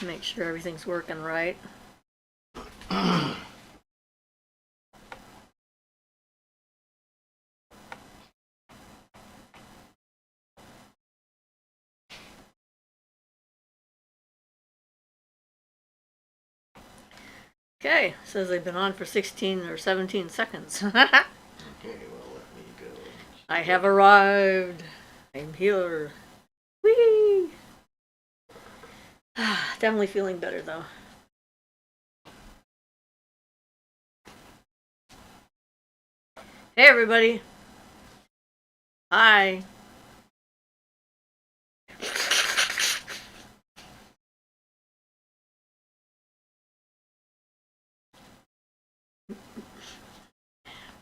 Make sure everything's working right. Okay, says they've been on for 16 or 17 seconds. Okay, well, let me go. I have arrived. I'm here. Whee! Definitely feeling better though. Hey everybody. Hi.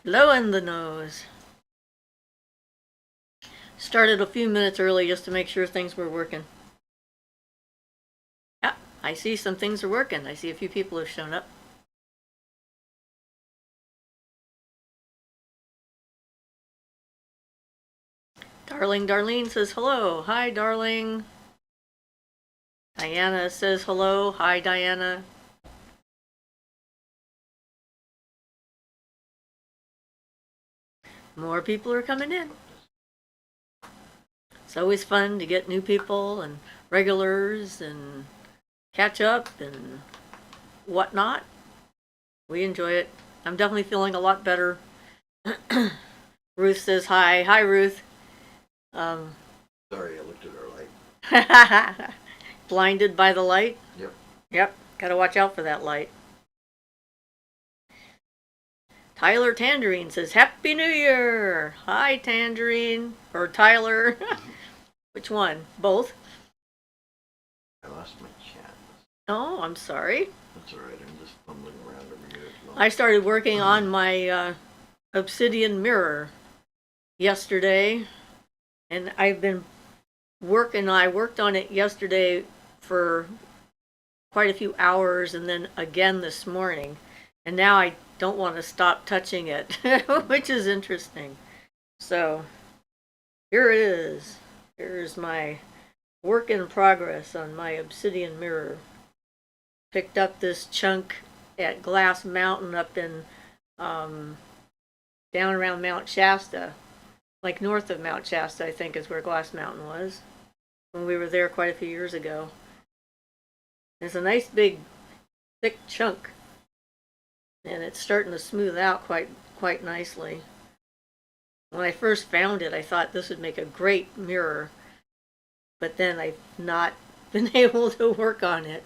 Blowing the nose. Started a few minutes early just to make sure things were working. Yeah, I see some things are working. I see a few people have shown up. Darling Darlene says hello. Hi, darling. Diana says hello. Hi, Diana. More people are coming in. It's always fun to get new people and regulars and catch up and whatnot. We enjoy it. I'm definitely feeling a lot better. Ruth says hi. Hi, Ruth. Sorry, I looked at our light. Blinded by the light? Yep. Yep. Gotta watch out for that light. Tyler Tangerine says, Happy New Year! Hi, Tangerine. Or Tyler. Which one? Both? I lost my chat. Oh, I'm sorry. That's alright, I'm just fumbling around over here. I started working on my obsidian mirror yesterday. And I've been working. I worked on it yesterday for quite a few hours and then again this morning. And now I don't want to stop touching it, which is interesting. So here it is. Here's my work in progress on my obsidian mirror. Picked up this chunk at Glass Mountain up in down around Mount Shasta, like north of Mount Shasta, I think is where Glass Mountain was when we were there quite a few years ago. It's a nice big thick chunk, and it's starting to smooth out quite nicely. When I first found it, I thought this would make a great mirror, but then I've not been able to work on it.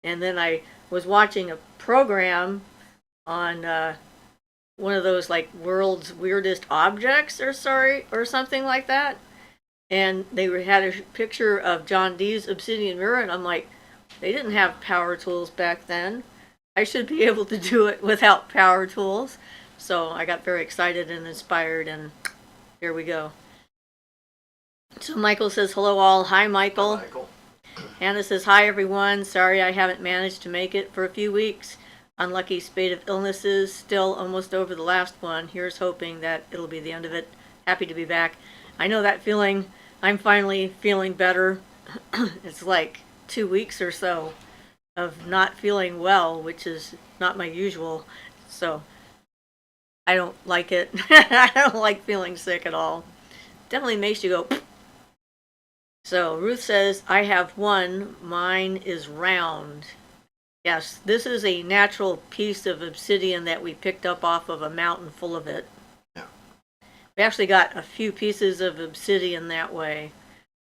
And then I was watching a program on one of those like world's weirdest objects or something like that, and they had a picture of John Dee's obsidian mirror, and I'm like, they didn't have power tools back then. I should be able to do it without power tools. So I got very excited and inspired, and here we go. So Michael says hello all. Hi, Michael. Hi, Michael. Hannah says hi everyone. Sorry I haven't managed to make it for a few weeks. Unlucky spate of illnesses, still almost over the last one. Here's hoping that it'll be the end of it. Happy to be back. I know that feeling. I'm finally feeling better. It's like 2 weeks or so of not feeling well, which is not my usual. So I don't like it. I don't like feeling sick at all. Definitely makes you go. So Ruth says, I have one. Mine is round. Yes, this is a natural piece of obsidian that we picked up off of a mountain full of it. Yeah. We actually got a few pieces of obsidian that way.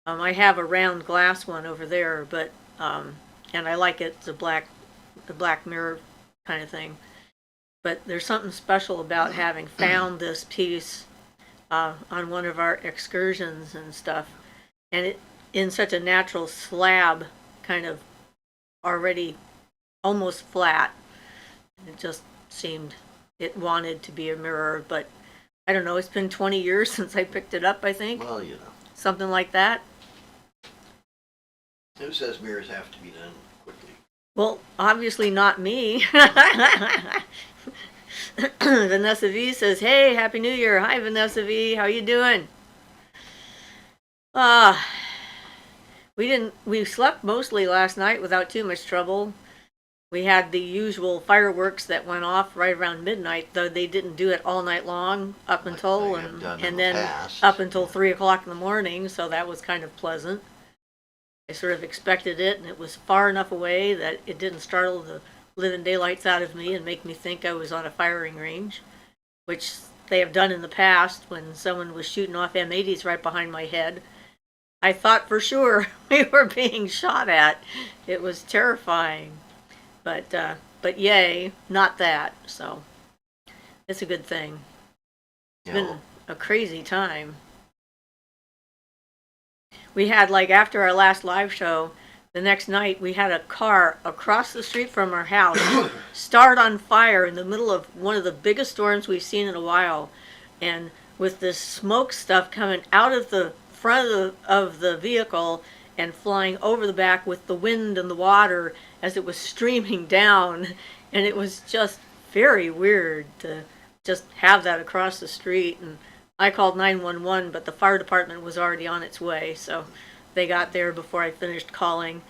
I have a round glass one over there, but and I like it. It's the black mirror kind of thing. But there's something special about having found this piece on one of our excursions and stuff, and it in such a natural slab, kind of already almost flat. It just seemed it wanted to be a mirror, but I don't know. It's been 20 years since I picked it up, I think. Well, you know. Something like that. Who says mirrors have to be done quickly? Well, obviously not me. Vanessa V says, hey, Happy New Year. Hi, Vanessa V. How you doing? We slept mostly last night without too much trouble. We had the usual fireworks that went off right around midnight, though they didn't do it all night long up until like I've done in and the then past. up until 3 o'clock in the morning, so that was kind of pleasant. I sort of expected it, and it was far enough away that it didn't startle the living daylights out of me and make me think I was on a firing range, which they have done in the past when someone was shooting off M80s right behind my head. I thought for sure we were being shot at. It was terrifying. But yay, not that. So it's a good thing. It's been a crazy time. We had, like, after our last live show, the next night we had a car across the street from our house start on fire in the middle of one of the biggest storms we've seen in a while, and with this smoke stuff coming out of the front of the vehicle and flying over the back with the wind and the water as it was streaming down, and it was just very weird to just have that across the street. And I called 911, but the fire department was already on its way, so they got there before I finished calling.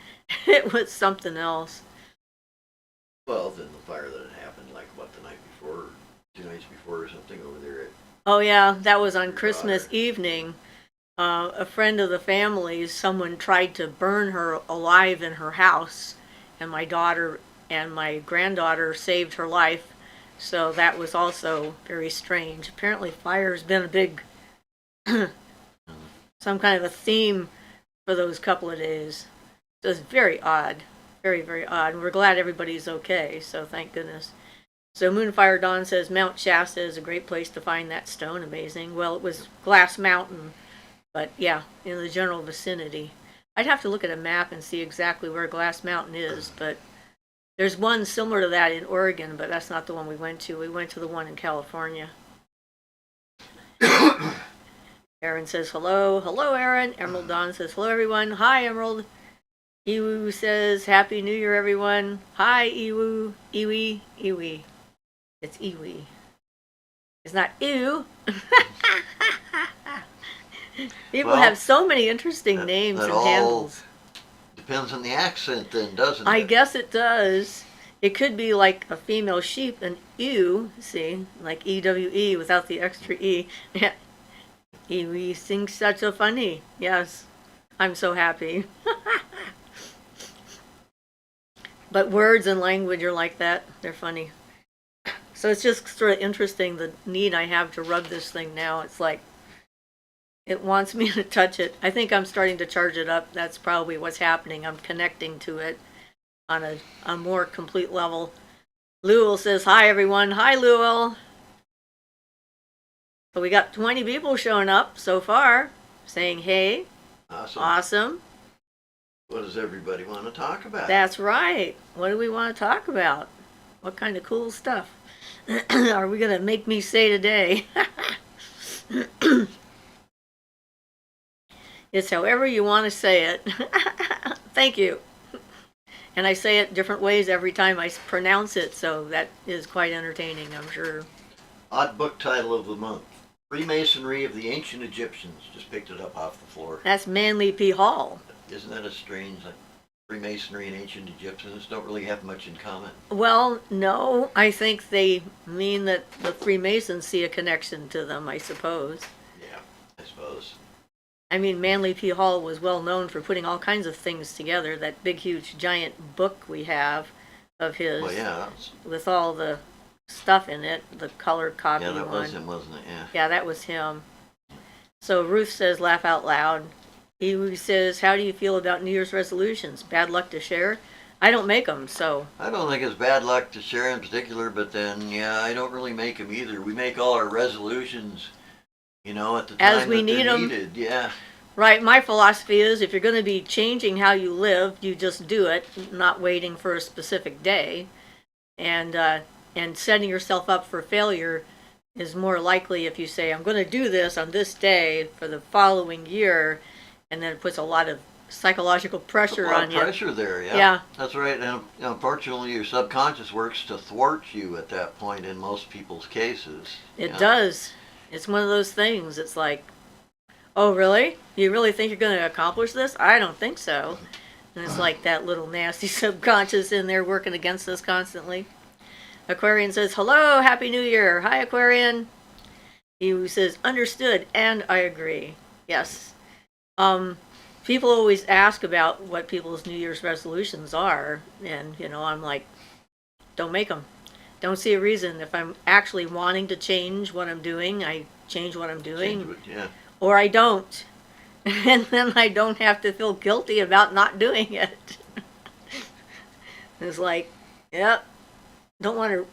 It was something else. Well, then the fire that had happened, like, what, the night before, 2 nights before or something over there at... Oh yeah, that was on Christmas evening. A friend of the family's, someone tried to burn her alive in her house, and my daughter and my granddaughter saved her life. So that was also very strange. Apparently fire's been a big, some kind of a theme for those couple of days. It was very odd. Very, very odd. And we're glad everybody's okay, so thank goodness. So Moonfire Dawn says Mount Shasta is a great place to find that stone. Amazing. Well, it was Glass Mountain, but yeah, in the general vicinity. I'd have to look at a map and see exactly where Glass Mountain is, but there's one similar to that in Oregon, but that's not the one we went to. We went to the one in California. Erin says hello. Hello, Erin. Emerald Dawn says hello, everyone. Hi, Emerald. Iwu says Happy New Year, everyone. Hi, Iwu. Iwi. Iwi. It's Iwi. It's not ew. People have so many interesting names and handles. Depends on the accent then, doesn't it? I guess it does. It could be like a female sheep, an ewe, see, like EWE without the extra E. Yeah. Ewe sings such a funny. Yes, I'm so happy. But words and language are like that. They're funny. So it's just sort of interesting the need I have to rub this thing now. It's like it wants me to touch it. I think I'm starting to charge it up. That's probably what's happening. I'm connecting to it on a more complete level. Lewell says, hi, everyone. Hi, Lewell. So we got 20 people showing up so far saying, hey. Awesome. Awesome. What does everybody want to talk about? That's right. What do we want to talk about? What kind of cool stuff are we going to make me say today? It's however you want to say it. Thank you. And I say it different ways every time I pronounce it, so that is quite entertaining, I'm sure. Odd book title of the month. Freemasonry of the Ancient Egyptians. Just picked it up off the floor. That's Manly P. Hall. Isn't that a strange, like, Freemasonry and ancient Egyptians don't really have much in common? Well, no. I think they mean that the Freemasons see a connection to them, I suppose. Yeah, I suppose. I mean, Manly P. Hall was well known for putting all kinds of things together. That big, huge, giant book we have of his, well, yeah, with all the stuff in it, the color copy one. Yeah, that was him, wasn't it? Yeah. Yeah, that was him. So Ruth says, laugh out loud. He says, how do you feel about New Year's resolutions? Bad luck to share? I don't make them, so. I don't think it's bad luck to share in particular, but then, yeah, I don't really make them either. We make all our resolutions, you know, at the time as we need them. Needed. Yeah. Right, my philosophy is if you're going to be changing how you live, you just do it, not waiting for a specific day. And setting yourself up for failure is more likely if you say, I'm going to do this on this day for the following year, and then it puts a lot of psychological pressure on you. Pressure there, yeah. Yeah. That's right. And unfortunately, your subconscious works to thwart you at that point in most people's cases. It does. It's one of those things. It's like, Oh, really? You really think you're going to accomplish this? I don't think so. And it's like that little nasty subconscious in there working against us constantly. Aquarian says, hello, Happy New Year. Hi, Aquarian. He says, understood, and I agree. Yes. People always ask about what people's New Year's resolutions are, and, I'm like, don't make them. Don't see a reason. If I'm actually wanting to change what I'm doing, I change what I'm doing. Change it, yeah. Or I don't. And then I don't have to feel guilty about not doing it. It's like, yep, don't want to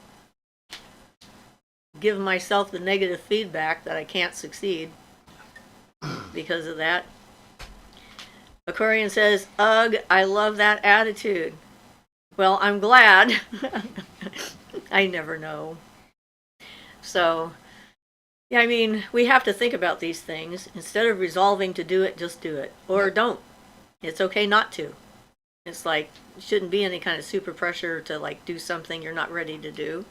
give myself the negative feedback that I can't succeed because of that. Aquarian says, ugh, I love that attitude. Well, I'm glad. I never know. So, yeah, I mean, we have to think about these things. Instead of resolving to do it, just do it. Or don't. It's okay not to. It's like, it shouldn't be any kind of super pressure to, like, do something you're not ready to do.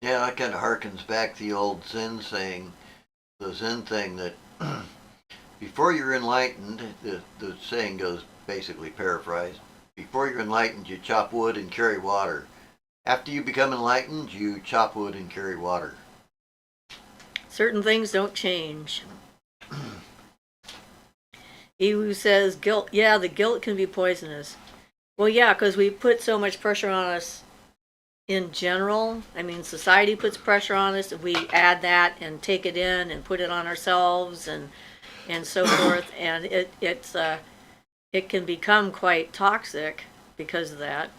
Yeah, that kind of harkens back to the old Zen saying, the Zen thing that before you're enlightened, the saying goes basically paraphrased, before you're enlightened, you chop wood and carry water. After you become enlightened, you chop wood and carry water. Certain things don't change. Ewu says, guilt. Yeah, the guilt can be poisonous. Well, yeah, because we put so much pressure on us in general. I mean, society puts pressure on us. If we add that and take it in and put it on ourselves and so forth, and it can become quite toxic because of that.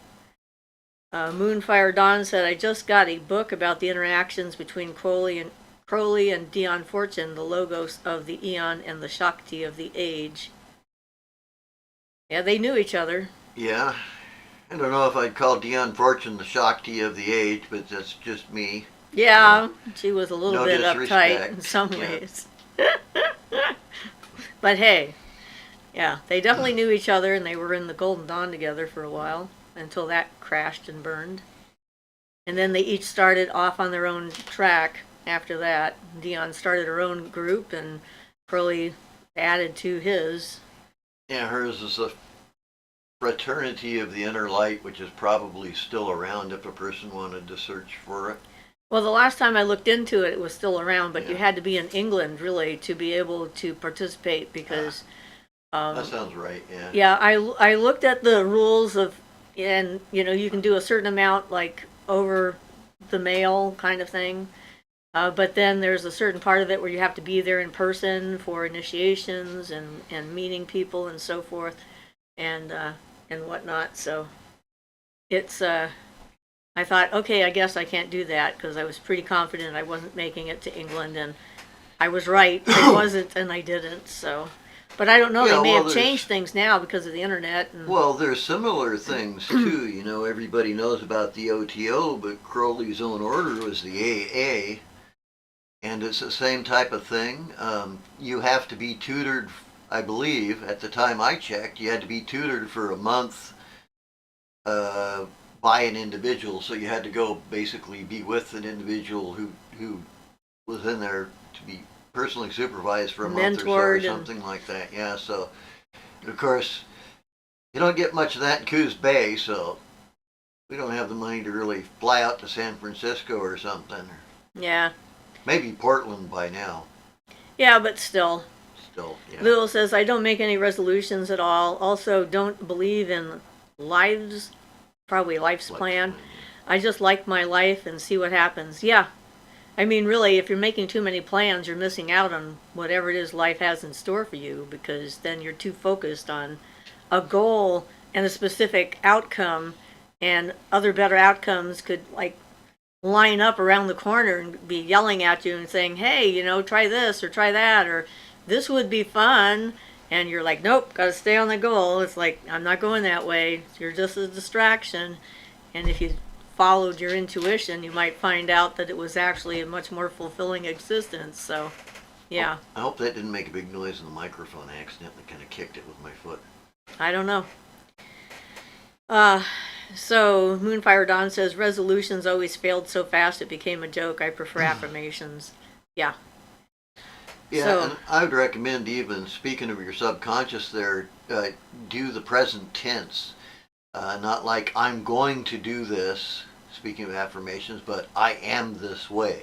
Moonfire Dawn said, I just got a book about the interactions between Crowley and Dion Fortune, the logos of the eon and the Shakti of the age. Yeah, they knew each other. Yeah. I don't know if I'd call Dion Fortune the Shakti of the age, but that's just me. Yeah, she was a little No bit disrespect. uptight in some ways. But hey, yeah, they definitely knew each other, and they were in the Golden Dawn together for a while until that crashed and burned. And then they each started off on their own track after that. Dion started her own group, and Crowley added to his. Yeah, hers is a fraternity of the inner light, which is probably still around if a person wanted to search for it. Well, the last time I looked into it, it was still around, but you Yeah. had to be in England, really, to be able to participate because... That sounds right, yeah. Yeah, I looked at the rules of, and, you can do a certain amount, like, over the mail kind of thing. But then there's a certain part of it where you have to be there in person for initiations and meeting people and so forth and whatnot. So it's... I thought, okay, I guess I can't do that because I was pretty confident I wasn't making it to England, and I was right. I wasn't, and I didn't. So, but I don't know. Yeah, they may well, have changed things now because of the internet. And, Well, there's similar things too. Everybody knows about the OTO, but Crowley's own order was the AA, and it's the same type of thing. You have to be tutored, I believe, at the time I checked, you had to be tutored for a month by an individual, so you had to go basically be with an individual who was in there to be personally supervised for a month or so or something like that. Yeah, so of course you don't get much of that in Coos Bay, so we don't have the money to really fly out to San Francisco or something. yeah, Maybe Portland by now. yeah, but still. Yeah. Lil says, I don't make any resolutions at all. Also, don't believe in life's plan. I just like my life and see what happens. Yeah. I mean, really, if you're making too many plans, you're missing out on whatever it is life has in store for you, because then you're too focused on a goal and a specific outcome, and other better outcomes could, like, line up around the corner and be yelling at you and saying, hey, try this or try that, or this would be fun. And you're like, nope, gotta stay on the goal. It's like, I'm not going that way. You're just a distraction. And if you followed your intuition, you might find out that it was actually a much more fulfilling existence. So, yeah. I hope that didn't make a big noise in the microphone. I accidentally kind of kicked it with my foot. I don't know. So Moonfire Dawn says, resolutions always failed so fast it became a joke. I prefer affirmations. Yeah. Yeah, So, and I would recommend, even speaking of your subconscious there, do the present tense. Not like I'm going to do this, speaking of affirmations, but I am this way.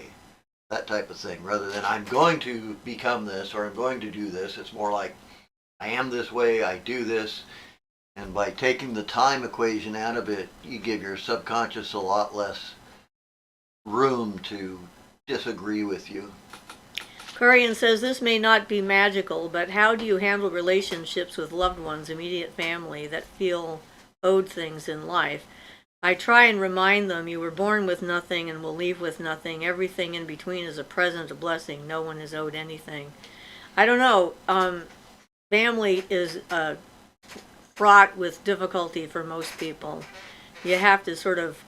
That type of thing. Rather than I'm going to become this or I'm going to do this, it's more like I am this way, I do this. And by taking the time equation out of it, you give your subconscious a lot less room to disagree with you. Corian says this may not be magical, but how do you handle relationships with loved ones, immediate family, that feel owed things in life? I try and remind them you were born with nothing and will leave with nothing. Everything in between is a present, a blessing. No one is owed anything. I don't know. Family is fraught with difficulty for most people. You have to sort of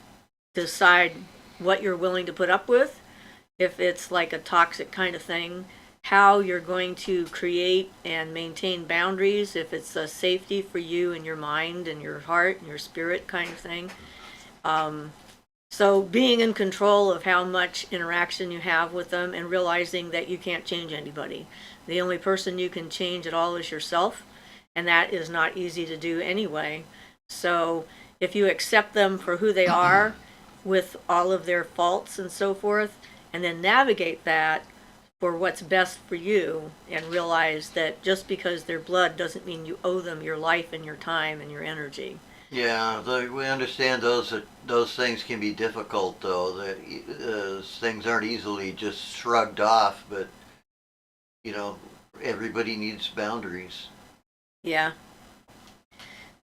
decide what you're willing to put up with, if it's like a toxic kind of thing, how you're going to create and maintain boundaries, if it's a safety for you and your mind and your heart and your spirit kind of thing. So being in control of how much interaction you have with them and realizing that you can't change anybody. The only person you can change at all is yourself, and that is not easy to do anyway. So if you accept them for who they are with all of their faults and so forth, and then navigate that for what's best for you, and realize that just because they're blood doesn't mean you owe them your life and your time and your energy. Yeah, we understand those things can be difficult, though. That things aren't easily just shrugged off, but you know, everybody needs boundaries. Yeah.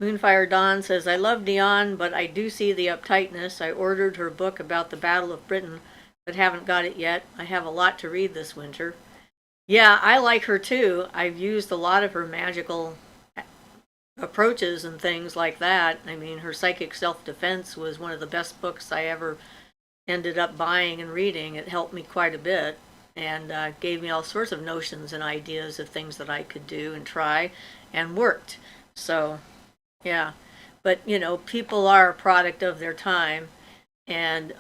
Moonfire Dawn says, I love Dion, but I do see the uptightness. I ordered her book about the Battle of Britain, but haven't got it yet. I have a lot to read this winter. Yeah, I like her too. I've used a lot of her magical approaches and things like that. I mean, her Psychic Self-Defense was one of the best books I ever ended up buying and reading. It helped me quite a bit, and gave me all sorts of notions and ideas of things that I could do and try, and worked. So, yeah. But, you know, people are a product of their time, and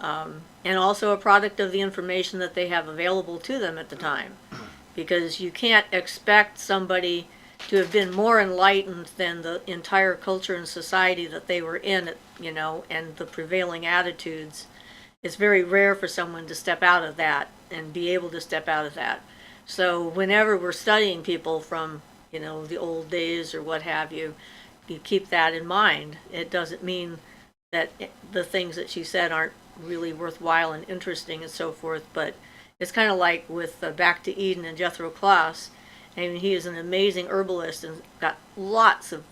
also a product of the information that they have available to them at the time. Because you can't expect somebody to have been more enlightened than the entire culture and society that they were in, you know, and the prevailing attitudes. It's very rare for someone to step out of that and be able to step out of that. So whenever we're studying people from, you know, the old days or what have you, you keep that in mind. It doesn't mean that the things that she said aren't really worthwhile and interesting and so forth, but it's kind of like with Back to Eden and Jethro Kloss. I mean, he is an amazing herbalist and got lots of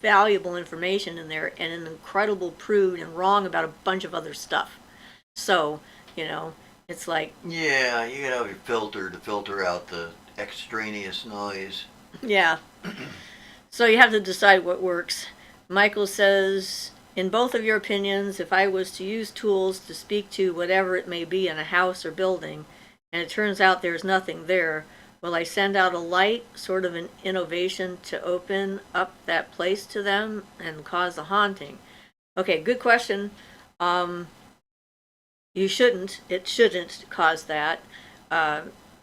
valuable information in there, and an incredible prude and wrong about a bunch of other stuff. So, you know, it's like, Yeah, you gotta have your filter to filter out the extraneous noise. yeah. So you have to decide what works. Michael says, in both of your opinions, if I was to use tools to speak to whatever it may be in a house or building, and it turns out there's nothing there, will I send out a light, sort of an innovation to open up that place to them and cause a haunting? Okay, good question. You shouldn't. It shouldn't cause that.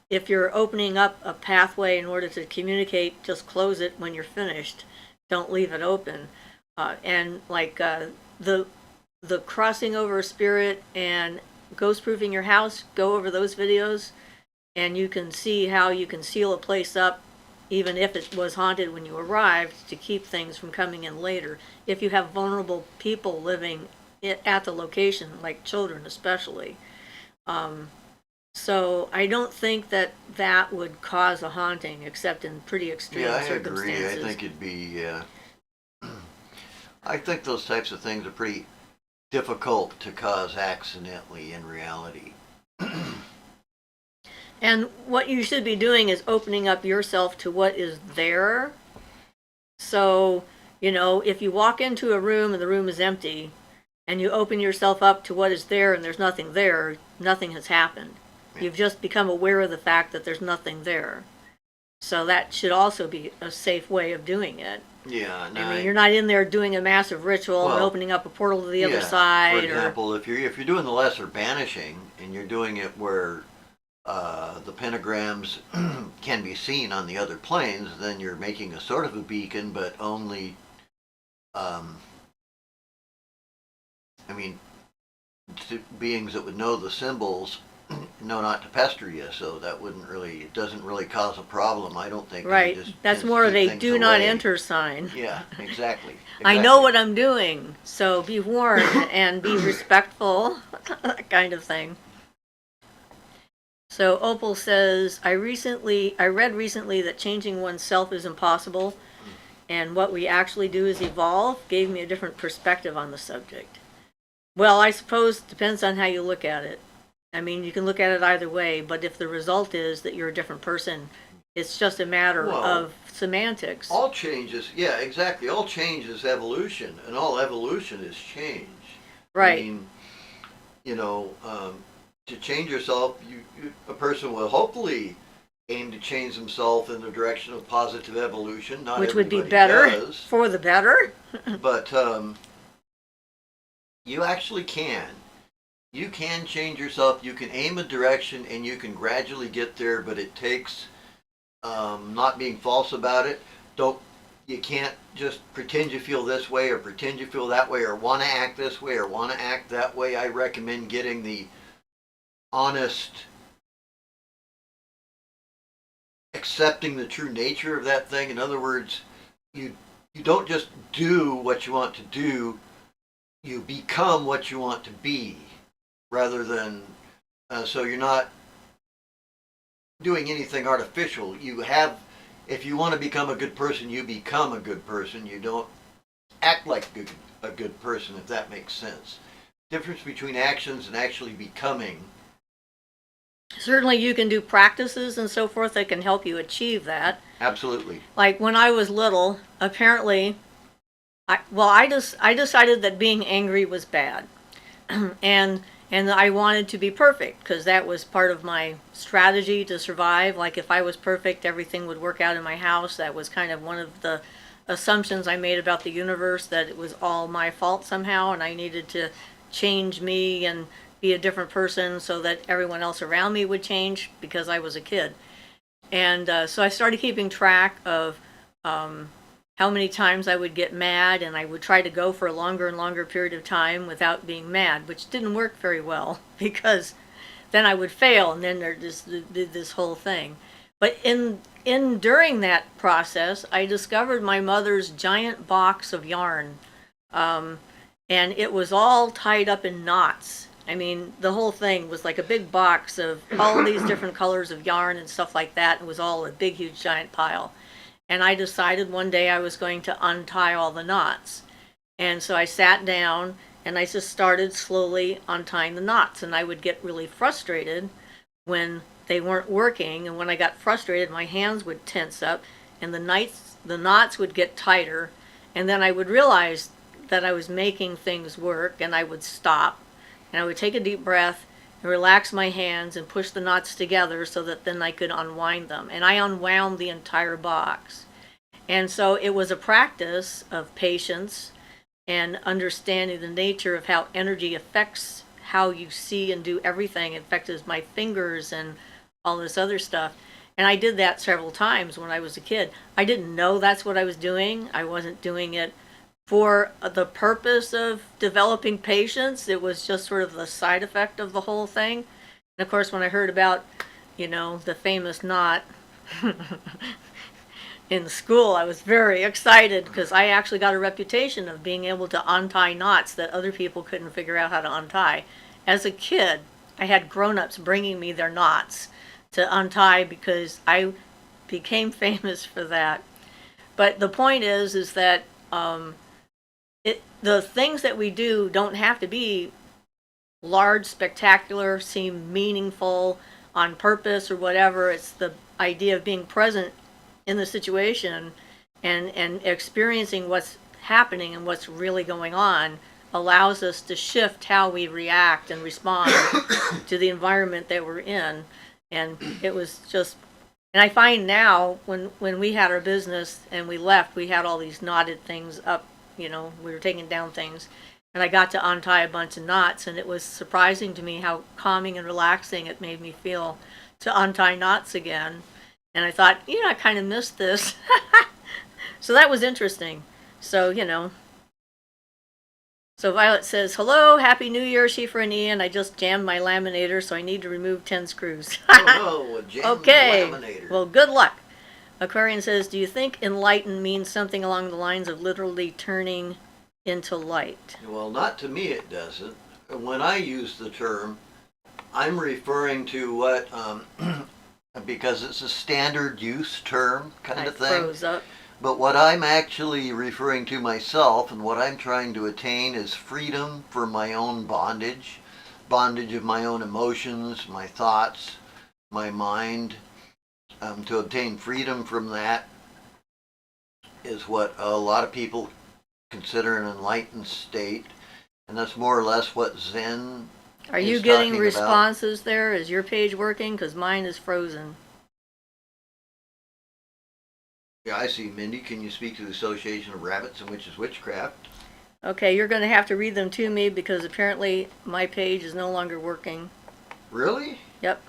If you're opening up a pathway in order to communicate, just close it when you're finished. Don't leave it open. And like the crossing over spirit and ghost proofing your house, go over those videos, and you can see how you can seal a place up, even if it was haunted when you arrived, to keep things from coming in later. If you have vulnerable people living at the location, like children especially. So I don't think that that would cause a haunting, except in pretty extreme circumstances. Yeah, I agree. I think it'd be. I think those types of things are pretty difficult to cause accidentally in reality. And what you should be doing is opening up yourself to what is there. So, you know, if you walk into a room and the room is empty, and you open yourself up to what is there and there's nothing there, nothing has happened. You've just become aware of the fact that there's nothing there. So that should also be a safe way of doing it. Yeah, I mean, you're not in there doing a massive ritual and opening up a portal to the other side. For example, if you're doing the lesser banishing and you're doing it where the pentagrams can be seen on the other planes, then you're making a sort of a beacon, but only, I mean, to beings that would know the symbols know not to pester you, so that wouldn't really, it doesn't really cause a problem, I don't think. Right. That's more of a do not enter sign. Yeah, exactly. I know what I'm doing, so be warned and be respectful, that kind of thing. So Opal says, I read recently that changing oneself is impossible, and what we actually do is evolve. Gave me a different perspective on the subject. Well, I suppose it depends on how you look at it. I mean, you can look at it either way, but if the result is that you're a different person, it's just a matter of semantics. All changes, yeah, exactly. All change is evolution, and all evolution is change. Right. I mean, you know, to change yourself, a person will hopefully aim to change himself in the direction of positive evolution. Not which would be everybody better does, for the better. but you actually can. You can change yourself. You can aim a direction, and you can gradually get there. But it takes not being false about it. You can't just pretend you feel this way or pretend you feel that way or want to act this way or want to act that way. I recommend getting the honest, accepting the true nature of that thing. In other words, you don't just do what you want to do, you become what you want to be, rather than, so you're not doing anything artificial. If you want to become a good person, you become a good person. You don't act like a good person, if that makes sense. Difference between actions and actually becoming. Certainly you can do practices and so forth that can help you achieve that. Absolutely. Like when I was little, apparently, I decided that being angry was bad. and I wanted to be perfect because that was part of my strategy to survive. Like if I was perfect, everything would work out in my house. That was kind of one of the assumptions I made about the universe, that it was all my fault somehow and I needed to change me and be a different person so that everyone else around me would change because I was a kid. And so I started keeping track of how many times I would get mad, and I would try to go for a longer and longer period of time without being mad, which didn't work very well because then I would fail, and then there just did this whole thing. But during that process, I discovered my mother's giant box of yarn, and it was all tied up in knots. I mean, the whole thing was like a big box of all these different colors of yarn and stuff like that. It was all a big, huge, giant pile. And I decided one day I was going to untie all the knots. And so I sat down and I just started slowly untying the knots. And I would get really frustrated when they weren't working. And when I got frustrated, my hands would tense up and the knots would get tighter. And then I would realize that I was making things work, and I would stop. And I would take a deep breath and relax my hands and push the knots together so that then I could unwind them. And I unwound the entire box. And so it was a practice of patience and understanding the nature of how energy affects how you see and do everything. It affected my fingers and all this other stuff. And I did that several times when I was a kid. I didn't know that's what I was doing. I wasn't doing it for the purpose of developing patience. It was just sort of the side effect of the whole thing. And of course, when I heard about, the famous knot in school, I was very excited because I actually got a reputation of being able to untie knots that other people couldn't figure out how to untie. As a kid, I had grown-ups bringing me their knots to untie because I became famous for that. But the point is that the things that we do don't have to be large, spectacular, seem meaningful on purpose or whatever. It's the idea of being present in the situation and experiencing what's happening and what's really going on allows us to shift how we react and respond to the environment that we're in. And it was just, and I find now when we had our business and we left, we had all these knotted things up, we were taking down things, and I got to untie a bunch of knots, and it was surprising to me how calming and relaxing it made me feel to untie knots again. And I thought, I kind of missed this. So that was interesting. So, So Violet says, hello, Happy New Year, Siofra and Ian. I just jammed my laminator, so I need to remove 10 screws. Oh, no, Okay. laminator. Well, good luck. Aquarian says, do you think enlighten means something along the lines of literally turning into light? Well, not to me it doesn't. When I use the term, I'm referring to what, because it's a standard use term kind of thing. Froze up. But what I'm actually referring to myself and what I'm trying to attain is freedom from my own bondage, bondage of my own emotions, my thoughts, my mind. To obtain freedom from that is what a lot of people consider an enlightened state, and that's more or less what Zen Are you is getting talking responses there? Is your page working? Because mine is frozen. Yeah, I see. Mindy, can you speak to the Association of Rabbits and Witches Witchcraft? Okay, you're going to have to read them to me because apparently my page is no longer working. Really? Yep.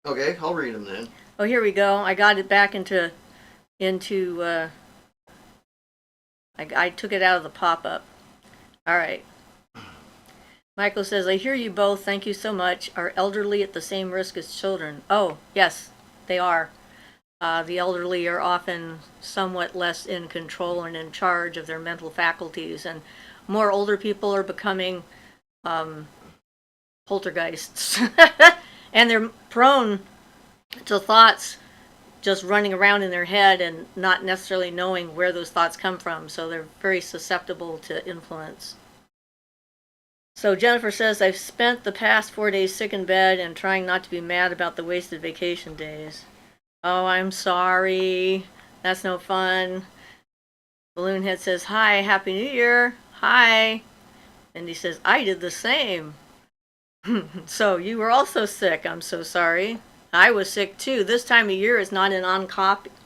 Okay, I'll read them then. Oh, here we go. I got it back into I took it out of the pop-up. All right. Michael says, I hear you both. Thank you so much. Are elderly at the same risk as children? Oh, yes, they are. The elderly are often somewhat less in control and in charge of their mental faculties, and more older people are becoming poltergeists. And they're prone to thoughts just running around in their head and not necessarily knowing where those thoughts come from, so they're very susceptible to influence. So Jennifer says, I've spent the past 4 days sick in bed and trying not to be mad about the wasted vacation days. Oh, I'm sorry. That's no fun. Balloonhead says, hi, Happy New Year. Hi. And he says, I did the same. So you were also sick. I'm so sorry. I was sick too. This time of year is not an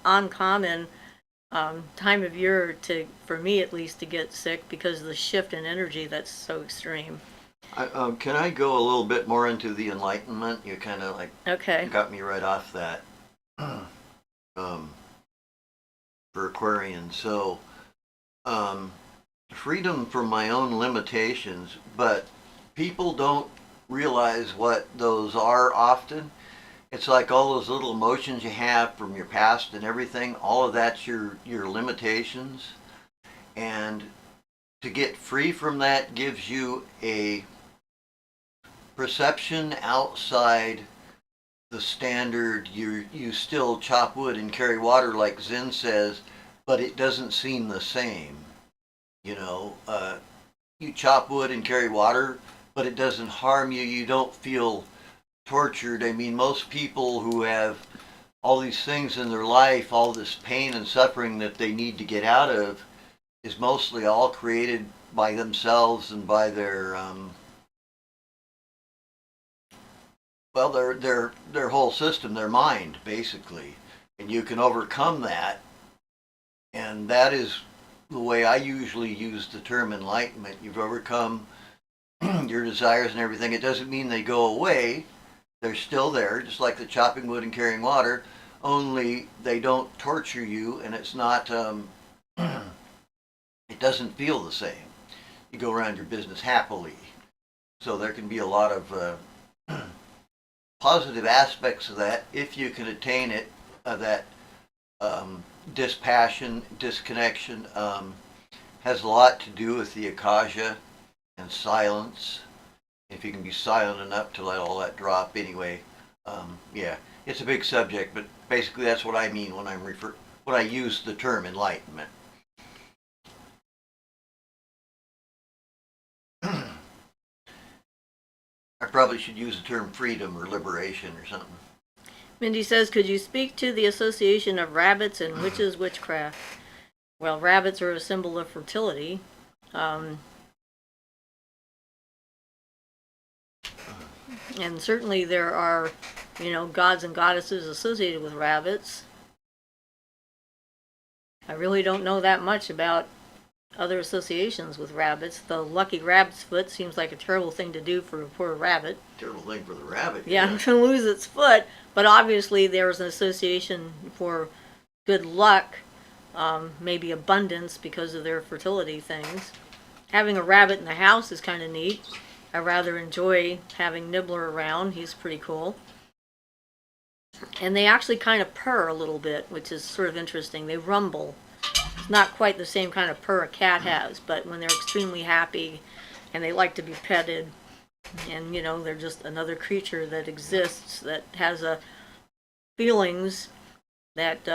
uncommon time of year for me at least, to get sick because of the shift in energy that's so extreme. Can I go a little bit more into the enlightenment? You kind of got me right off that. For Aquarian. So, freedom from my own limitations, but people don't realize what those are often. It's like all those little emotions you have from your past and everything, all of that's your limitations. And to get free from that gives you a perception outside the standard. You still chop wood and carry water like Zen says, but it doesn't seem the same. You chop wood and carry water, but it doesn't harm you. You don't feel tortured. I mean, most people who have all these things in their life, all this pain and suffering that they need to get out of, is mostly all created by themselves and by their their whole system, their mind, basically. And you can overcome that, and that is the way I usually use the term enlightenment. You've overcome your desires and everything. It doesn't mean they go away. They're still there, just like the chopping wood and carrying water, only they don't torture you, and it's not, it doesn't feel the same. You go around your business happily. So there can be a lot of positive aspects of that if you can attain it, that dispassion, disconnection, has a lot to do with the akasha and silence. If you can be silent enough to let all that drop. Anyway, yeah, it's a big subject, but basically that's what I mean when I use the term enlightenment. I probably should use the term freedom or liberation or something. Mindy says, could you speak to the Association of Rabbits and Witches Witchcraft? Well, rabbits are a symbol of fertility. And certainly there are, gods and goddesses associated with rabbits. I really don't know that much about other associations with rabbits. The lucky rabbit's foot seems like a terrible thing to do for a poor rabbit. Terrible thing for the rabbit. Yeah, to lose its foot, but obviously there's an association for good luck, maybe abundance because of their fertility things. Having a rabbit in the house is kind of neat. I rather enjoy having Nibbler around. He's pretty cool. And they actually kind of purr a little bit, which is sort of interesting. They rumble. It's not quite the same kind of purr a cat has, but when they're extremely happy and they like to be petted, and they're just another creature that exists that has feelings that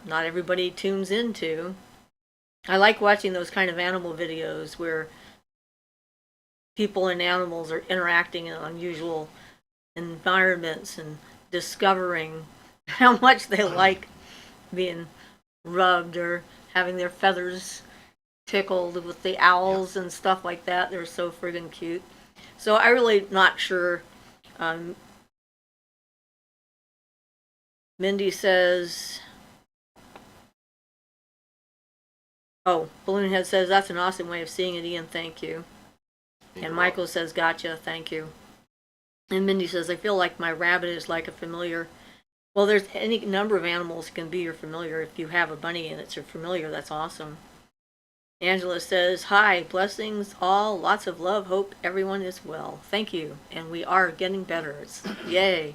not everybody tunes into. I like watching those kind of animal videos where people and animals are interacting in unusual environments and discovering how much they like being rubbed or having their feathers tickled with the owls and stuff like that. They're so friggin' cute. So I really not sure. Mindy says, oh, Balloonhead says, that's an awesome way of seeing it, Ian, thank you. And Michael says, gotcha, thank you. And Mindy says, I feel like my rabbit is like a familiar. Well, there's any number of animals that can be your familiar. If you have a bunny and it's your familiar, that's awesome. Angela says, hi, blessings all, lots of love, hope everyone is well. Thank you, and we are getting better. Yay.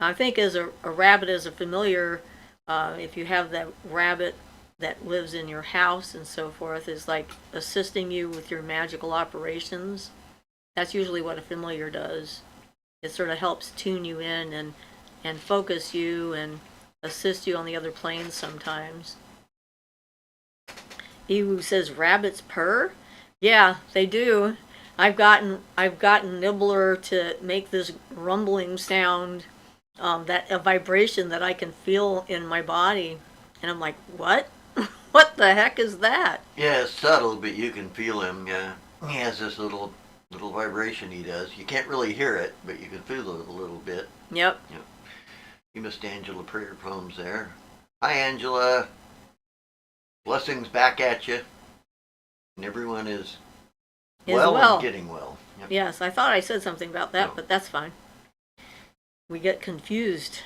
I think as a rabbit as a familiar, if you have that rabbit that lives in your house and so forth, is like assisting you with your magical operations. That's usually what a familiar does. It sort of helps tune you in and focus you and assist you on the other planes sometimes. Ewu says rabbits purr? Yeah, they do. I've gotten Nibbler to make this rumbling sound, that a vibration that I can feel in my body, and I'm like, what? What the heck is that? Yeah, it's subtle, but you can feel him. Yeah, he has this little vibration he does. You can't really hear it, but you can feel it a little bit. Yep. You missed Angela prayer poems there. Hi, Angela. Blessings back at you. And everyone is well and getting well. Yep. Yes, I thought I said something about that, No. but that's fine. We get confused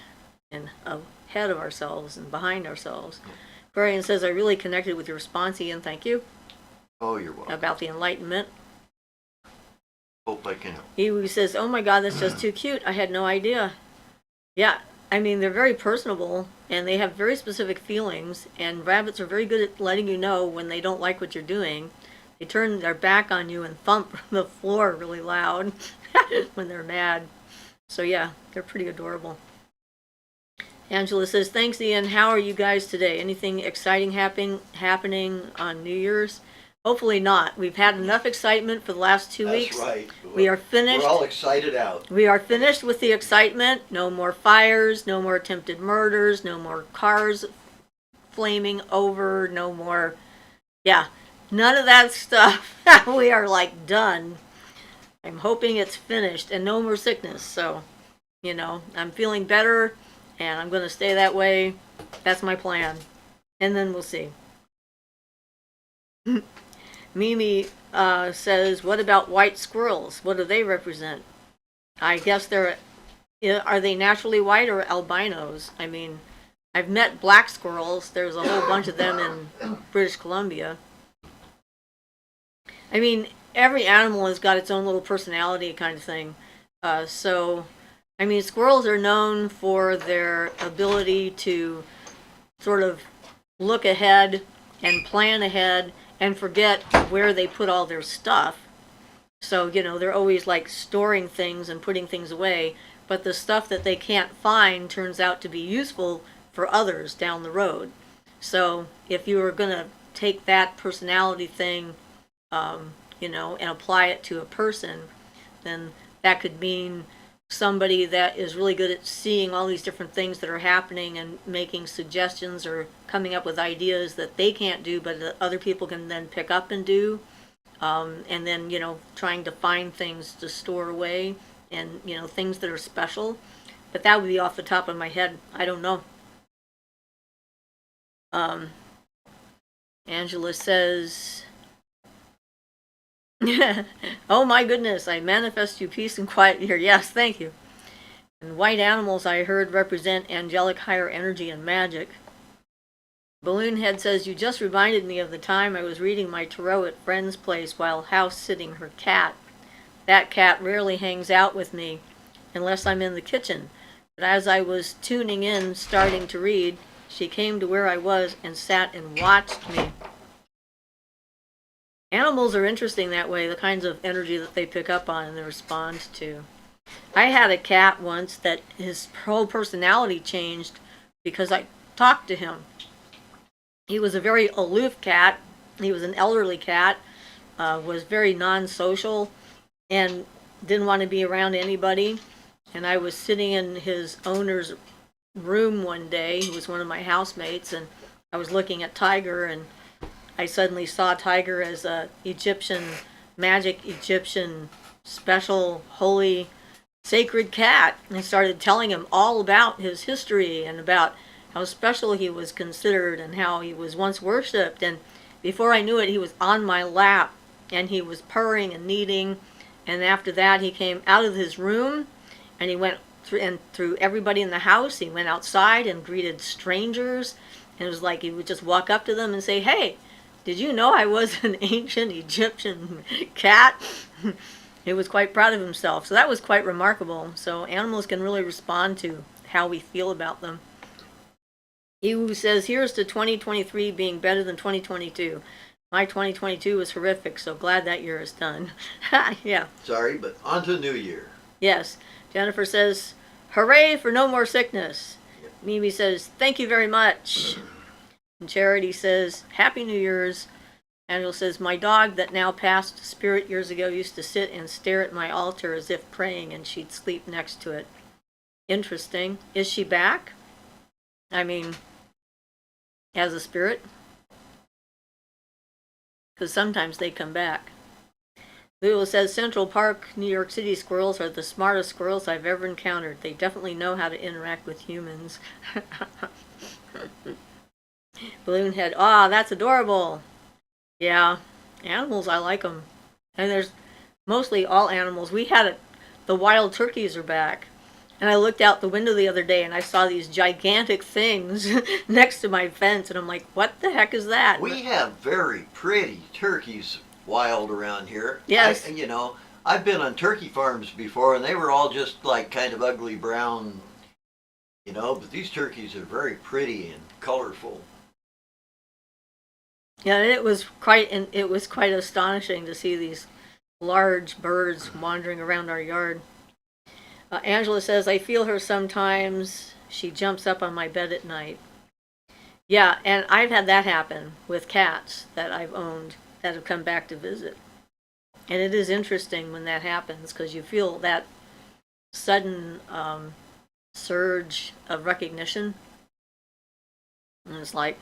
and ahead of ourselves and behind ourselves. Yep. Brian says, I really connected with your response, Ian, thank you. Oh, you're welcome. About the enlightenment. Hope I can help. He says, oh my God, that's just too cute. I had no idea. Yeah, I mean, they're very personable, and they have very specific feelings, and rabbits are very good at letting you know when they don't like what you're doing. They turn their back on you and thump the floor really loud when they're mad. So yeah, they're pretty adorable. Angela says, thanks, Ian. How are you guys today? Anything exciting happening on New Year's? Hopefully not. We've had enough excitement for the last 2 weeks. That's right. We are finished. We're all excited out. We are finished with the excitement. No more fires, no more attempted murders, no more cars flaming over, no more, none of that stuff. We are like done. I'm hoping it's finished and no more sickness. So, I'm feeling better and I'm going to stay that way. That's my plan. And then we'll see. Mimi says, what about white squirrels? What do they represent? I guess are they naturally white or albinos? I mean, I've met black squirrels. There's a whole bunch of them in British Columbia. I mean, every animal has got its own little personality kind of thing. Squirrels are known for their ability to sort of look ahead and plan ahead and forget where they put all their stuff. So, they're always like storing things and putting things away, but the stuff that they can't find turns out to be useful for others down the road. So, if you were going to take that personality thing, and apply it to a person, then that could mean somebody that is really good at seeing all these different things that are happening and making suggestions or coming up with ideas that they can't do but that other people can then pick up and do, and then trying to find things to store away and things that are special. But that would be off the top of my head. I don't know. Angela says, oh my goodness, I manifest you peace and quiet here. Yes, thank you. And white animals I heard represent angelic higher energy and magic. Balloonhead says, you just reminded me of the time I was reading my tarot at friend's place while house sitting her cat. That cat rarely hangs out with me unless I'm in the kitchen. But as I was tuning in, starting to read, she came to where I was and sat and watched me. Animals are interesting that way, the kinds of energy that they pick up on and they respond to. I had a cat once that his whole personality changed because I talked to him. He was a very aloof cat. He was an elderly cat, was very non-social, and didn't want to be around anybody. And I was sitting in his owner's room one day, who was one of my housemates, and I was looking at Tiger, and I suddenly saw Tiger as a Egyptian, magic Egyptian, special, holy, sacred cat. And I started telling him all about his history and about how special he was considered and how he was once worshipped. And before I knew it, he was on my lap, and he was purring and kneading. And after that, he came out of his room, and he went through everybody in the house. He went outside and greeted strangers. And it was like he would just walk up to them and say, hey, did you know I was an ancient Egyptian cat? He was quite proud of himself. So that was quite remarkable. So animals can really respond to how we feel about them. He says, here's to 2023 being better than 2022. My 2022 was horrific, so glad that year is done. Yeah. Sorry, but on to New Year. Yes. Jennifer says, hooray for no more sickness. Yep. Mimi says, thank you very much. And Charity says, Happy New Year's. Angela says, my dog that now passed spirit years ago used to sit and stare at my altar as if praying, and she'd sleep next to it. Interesting. Is she back? I mean, as a spirit? Because sometimes they come back. Lula says, Central Park, New York City squirrels are the smartest squirrels I've ever encountered. They definitely know how to interact with humans. Balloonhead, that's adorable. Yeah, animals, I like them. And there's mostly all animals. We had the wild turkeys are back. And I looked out the window the other day and I saw these gigantic things next to my fence. And I'm like, what the heck is that? We have very pretty turkeys wild around here. Yes. I've been on turkey farms before and they were all just like kind of ugly brown, but these turkeys are very pretty and colorful. Yeah, and it was quite astonishing to see these large birds wandering around our yard. Angela says, I feel her sometimes. She jumps up on my bed at night. Yeah, and I've had that happen with cats that I've owned that have come back to visit. And it is interesting when that happens because you feel that sudden surge of recognition. And it's like,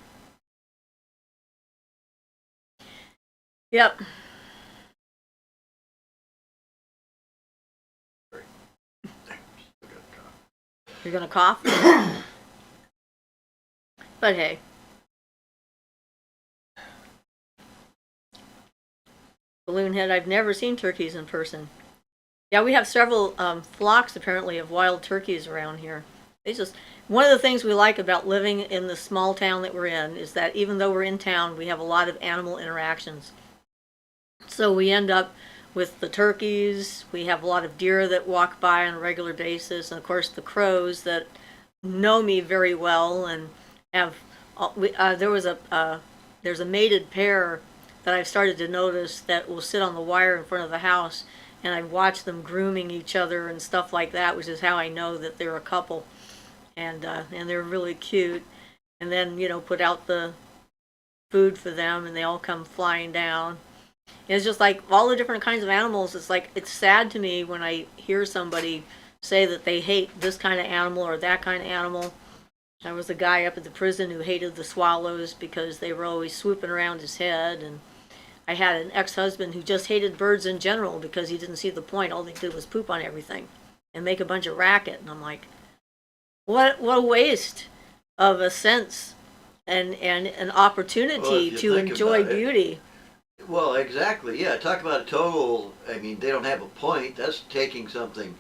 yep. You're gonna cough? But hey. Balloonhead, I've never seen turkeys in person. Yeah, we have several flocks apparently of wild turkeys around here. One of the things we like about living in the small town that we're in is that even though we're in town, we have a lot of animal interactions. So we end up with the turkeys, we have a lot of deer that walk by on a regular basis, and of course the crows that know me very well and have. There's a mated pair that I've started to notice that will sit on the wire in front of the house, and I watch them grooming each other and stuff like that, which is how I know that they're a couple, and they're really cute. And then put out the food for them, and they all come flying down. It's just like all the different kinds of animals. It's sad to me when I hear somebody say that they hate this kind of animal or that kind of animal. There was a guy up at the prison who hated the swallows because they were always swooping around his head. And I had an ex-husband who just hated birds in general because he didn't see the point. All they did was poop on everything and make a bunch of racket. And I'm like, what a waste of a sense and an Well, opportunity if you to think enjoy about it, beauty. well, exactly. Yeah, talk about a total. I mean, they don't have a point. That's taking something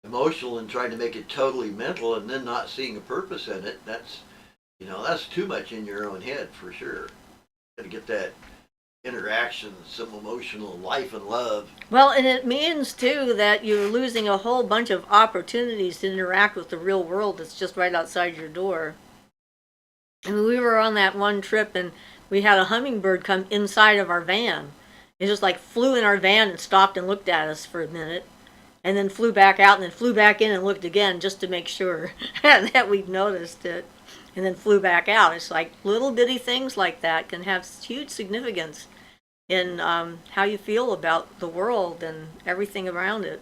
emotional and trying to make it totally mental, and then not seeing a purpose in it. That's too much in your own head for sure. Got to get that interaction, some emotional life and love. Well, and it means too that you're losing a whole bunch of opportunities to interact with the real world that's just right outside your door. I mean, we were on that one trip and we had a hummingbird come inside of our van. It just like flew in our van and stopped and looked at us for a minute, and then flew back out and then flew back in and looked again just to make sure that we'd noticed it, and then flew back out. It's like little bitty things like that can have huge significance in how you feel about the world and everything around it.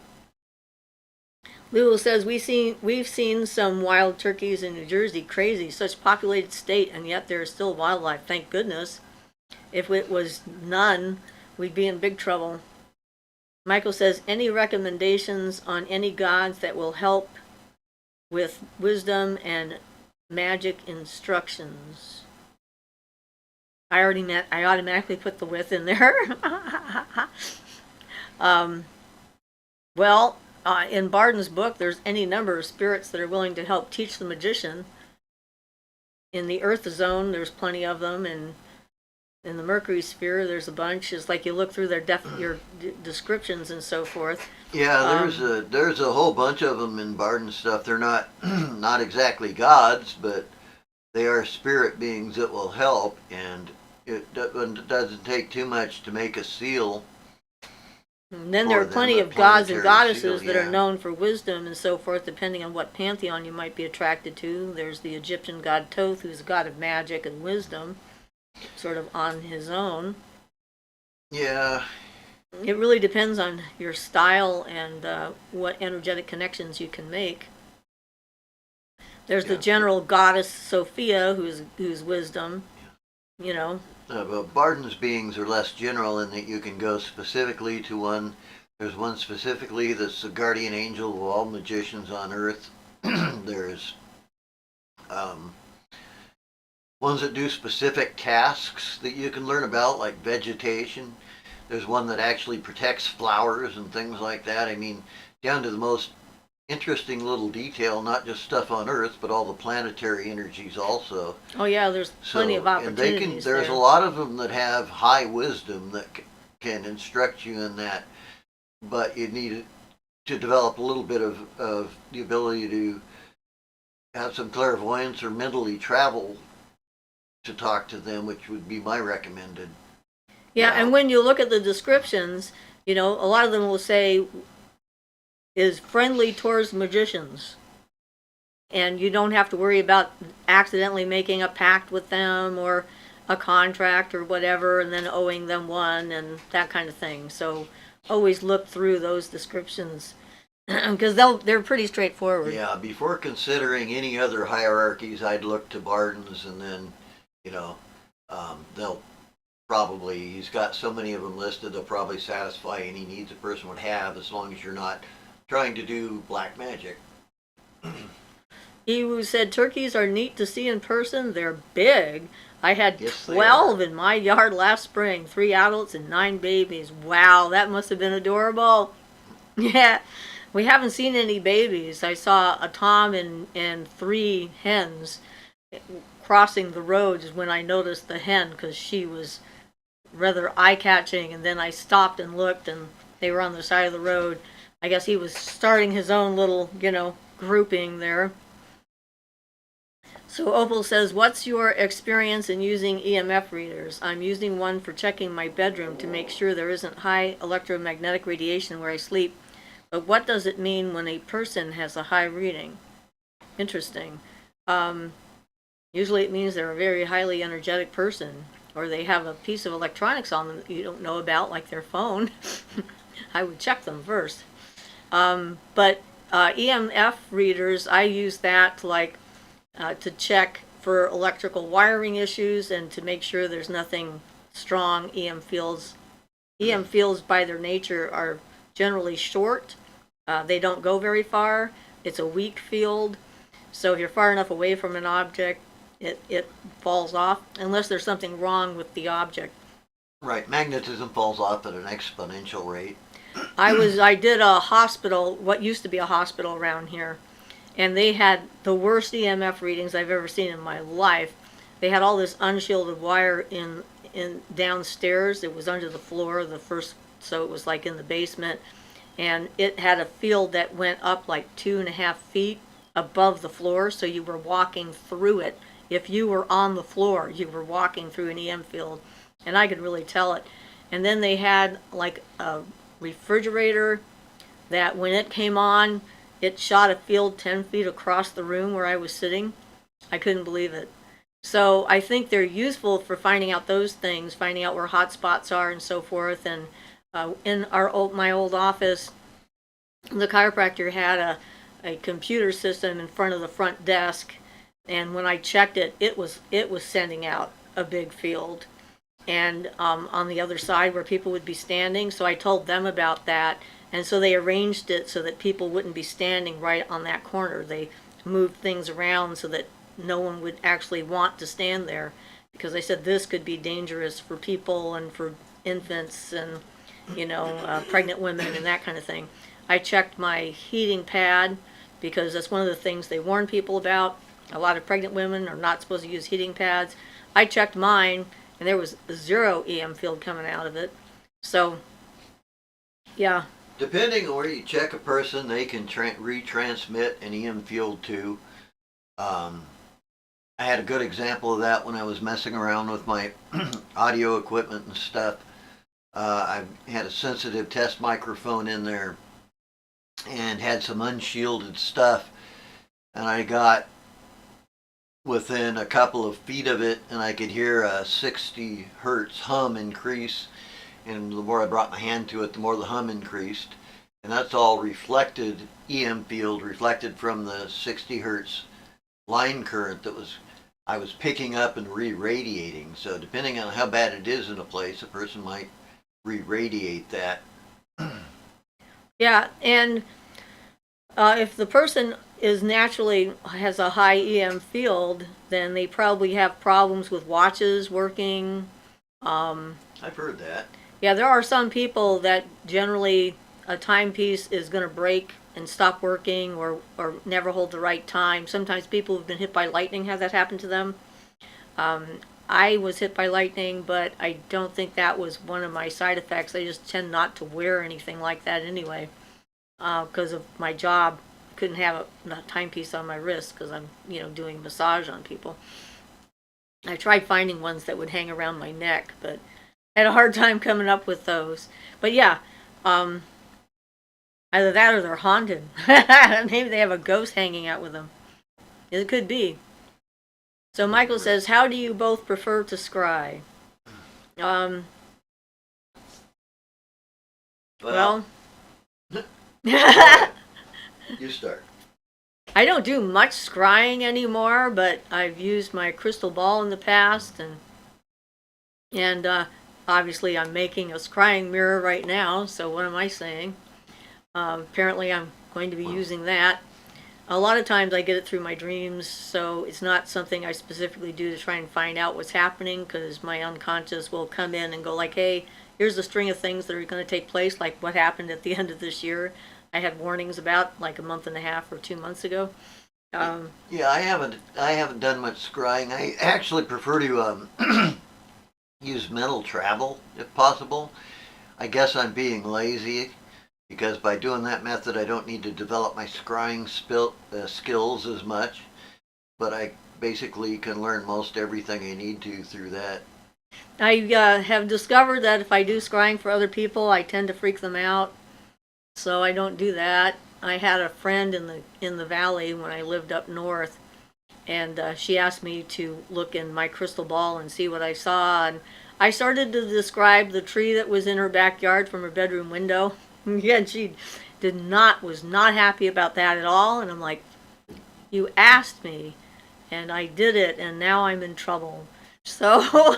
Lulu says we've seen some wild turkeys in New Jersey. Crazy, such populated state, and yet there is still wildlife. Thank goodness. If it was none, we'd be in big trouble. Michael says, any recommendations on any gods that will help with wisdom and magic instructions? I automatically put the with in there. Well, in Barden's book, there's any number of spirits that are willing to help teach the magician. In the Earth Zone, there's plenty of them, and in the Mercury sphere, there's a bunch. It's like you look through their descriptions and so forth. Yeah, there's a whole bunch of them in Barden stuff. They're not not exactly gods, but they are spirit beings that will help, and it doesn't take too much to make a seal. And then there are plenty of gods and goddesses that are known for wisdom and so forth, depending on what pantheon you might be attracted to. There's the Egyptian god Thoth, who's a god of magic and wisdom, sort of on his own. Yeah. It really depends on your style and what energetic connections you can make. There's the general goddess Sophia, who's wisdom, you know. But Barden's beings are less general in that you can go specifically to one. There's one specifically that's the guardian angel of all magicians on earth. There's ones that do specific tasks that you can learn about, like vegetation. There's one that actually protects flowers and things like that. I mean, down to the most interesting little detail, not just stuff on Earth, but all the planetary energies also. Oh yeah, there's plenty of opportunities. There's a lot of them that have high wisdom that can instruct you in that, but you need to develop a little bit of the ability to have some clairvoyance or mentally travel to talk to them, which would be my recommended. Yeah, and when you look at the descriptions, a lot of them will say is friendly towards magicians. And you don't have to worry about accidentally making a pact with them or a contract or whatever and then owing them one and that kind of thing. So always look through those descriptions because they're pretty straightforward. Yeah, before considering any other hierarchies, I'd look to Barden's, and then, they'll probably, he's got so many of them listed, they'll probably satisfy any needs a person would have as long as you're not trying to do black magic. Ewu said turkeys are neat to see in person. They're big. I had Yes, 12 in my yard last spring, 3 adults and 9 babies. Wow, that must have been adorable. Yeah, we haven't seen any babies. I saw a tom and 3 hens crossing the roads when I noticed the hen because she was rather eye-catching, and then I stopped and looked and they were on the side of the road. I guess he was starting his own little, grouping there. So Opal says, what's your experience in using EMF readers? I'm using one for checking my bedroom to make sure there isn't high electromagnetic radiation where I sleep. But what does it mean when a person has a high reading? Interesting. Usually it means they're a very highly energetic person, or they have a piece of electronics on them that you don't know about, like their phone. I would check them first. But EMF readers, I use that to check for electrical wiring issues and to make sure there's nothing strong. EM fields by their nature are generally short. They don't go very far. It's a weak field. So if you're far enough away from an object, it falls off unless there's something wrong with the object. Right, magnetism falls off at an exponential rate. I did a hospital, what used to be a hospital around here, and they had the worst EMF readings I've ever seen in my life. They had all this unshielded wire in downstairs. It was under the floor, the first, so it was like in the basement, and it had a field that went up like 2.5 feet above the floor, so you were walking through it. If you were on the floor, you were walking through an EM field, and I could really tell it. And then they had like a refrigerator that when it came on, it shot a field 10 feet across the room where I was sitting. I couldn't believe it. So I think they're useful for finding out those things, finding out where hot spots are and so forth. And in my old office, the chiropractor had a computer system in front of the front desk, and when I checked it, it was sending out a big field. And on the other side where people would be standing, so I told them about that, and so they arranged it so that people wouldn't be standing right on that corner. They moved things around so that no one would actually want to stand there, because I said this could be dangerous for people and for infants and pregnant women and that kind of thing. I checked my heating pad because that's one of the things they warn people about. A lot of pregnant women are not supposed to use heating pads. I checked mine, and there was 0 EM field coming out of it. So, yeah. Depending on where you check a person, they can retransmit an EM field too. I had a good example of that when I was messing around with my audio equipment and stuff. I had a sensitive test microphone in there and had some unshielded stuff, and I got within a couple of feet of it, and I could hear a 60 hertz hum increase, and the more I brought my hand to it, the more the hum increased, and that's all reflected EM field, reflected from the 60 hertz line current that I was picking up and re-radiating. So depending on how bad it is in a place, a person might re-radiate that. Yeah, and if the person is naturally has a high EM field, then they probably have problems with watches working. I've heard that. Yeah, there are some people that generally a timepiece is going to break and stop working or never hold the right time. Sometimes people who've been hit by lightning have that happen to them. I was hit by lightning, but I don't think that was one of my side effects. I just tend not to wear anything like that anyway because of my job. I couldn't have a timepiece on my wrist because I'm, doing massage on people. I tried finding ones that would hang around my neck, but I had a hard time coming up with those. But yeah, either that or they're haunted. Maybe they have a ghost hanging out with them. It could be. So Michael says, how do you both prefer to scry? Well, you start. I don't do much scrying anymore, but I've used my crystal ball in the past, and obviously I'm making a scrying mirror right now, so what am I saying? Apparently I'm going to be using that. A lot of times I get it through my dreams, so it's not something I specifically do to try and find out what's happening, because my unconscious will come in and go like, hey, here's a string of things that are going to take place, like what happened at the end of this year. I had warnings about like a month and a half or 2 months ago. Yeah, I haven't done much scrying. I actually prefer to use mental travel if possible. I guess I'm being lazy, because by doing that method I don't need to develop my scrying skills as much, but I basically can learn most everything I need to through that. I have discovered that if I do scrying for other people, I tend to freak them out, so I don't do that. I had a friend in the valley when I lived up north, and she asked me to look in my crystal ball and see what I saw, and I started to describe the tree that was in her backyard from her bedroom window. Yeah, and she was not happy about that at all, and I'm like, you asked me, and I did it, and now I'm in trouble. So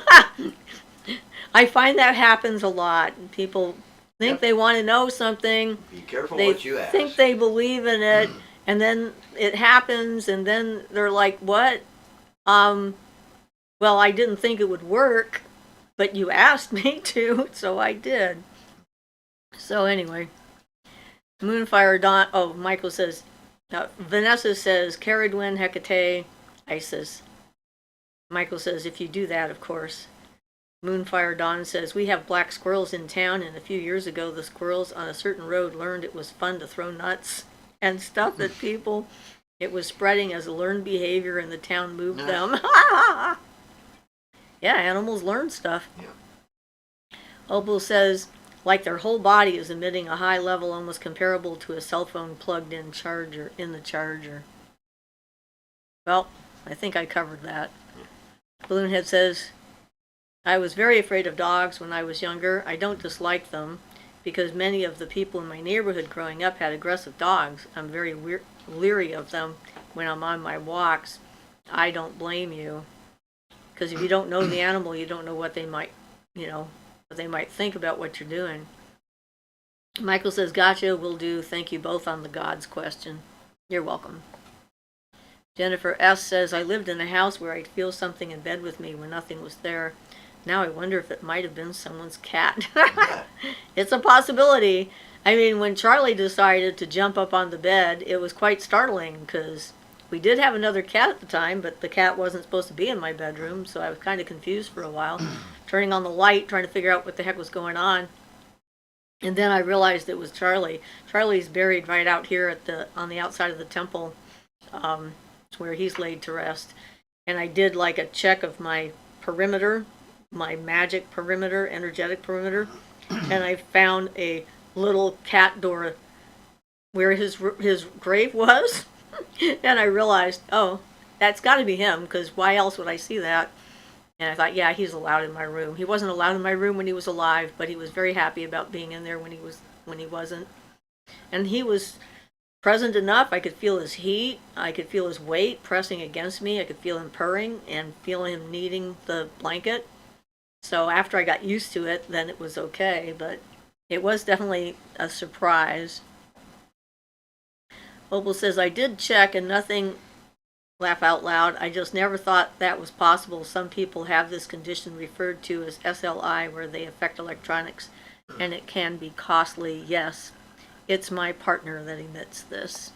I find that happens a lot. People think they want to know something. Be careful they what you ask. think they believe in it, and then it happens, and then they're like, what? Well, I didn't think it would work, but you asked me to, so I did. So anyway, Moonfire Dawn. Oh, Michael says, Vanessa says, Caradwin, Hecate, Isis. Michael says, if you do that, of course. Moonfire Dawn says, we have black squirrels in town, and a few years ago the squirrels on a certain road learned it was fun to throw nuts and stuff at people. It was spreading as a learned behavior, and the town moved them. Yeah, animals learn stuff. Yeah. Opal says, like their whole body is emitting a high level almost comparable to a cell phone plugged in the charger. Well, I think I covered that. Balloonhead says, I was very afraid of dogs when I was younger. I don't dislike them because many of the people in my neighborhood growing up had aggressive dogs. I'm very leery of them when I'm on my walks. I don't blame you. Because if you don't know the animal, you don't know what they might, what they might think about what you're doing. Michael says, gotcha, will do. Thank you both on the gods question. You're welcome. Jennifer S. says, I lived in a house where I'd feel something in bed with me when nothing was there. Now I wonder if it might have been someone's cat. It's a possibility. I mean, when Charlie decided to jump up on the bed, it was quite startling because we did have another cat at the time, but the cat wasn't supposed to be in my bedroom, so I was kind of confused for a while, turning on the light, trying to figure out what the heck was going on. And then I realized it was Charlie. Charlie's buried right out here on the outside of the temple, where he's laid to rest. And I did like a check of my perimeter, my magic perimeter, energetic perimeter, and I found a little cat door where his grave was. And I realized, oh, that's got to be him, because why else would I see that? And I thought, yeah, he's allowed in my room. He wasn't allowed in my room when he was alive, but he was very happy about being in there when he wasn't. And he was present enough. I could feel his heat. I could feel his weight pressing against me. I could feel him purring and feel him needing the blanket. So after I got used to it, then it was okay. But it was definitely a surprise. Opal says, I did check and nothing, laugh out loud. I just never thought that was possible. Some people have this condition referred to as SLI, where they affect electronics, and it can be costly. Yes, it's my partner that emits this.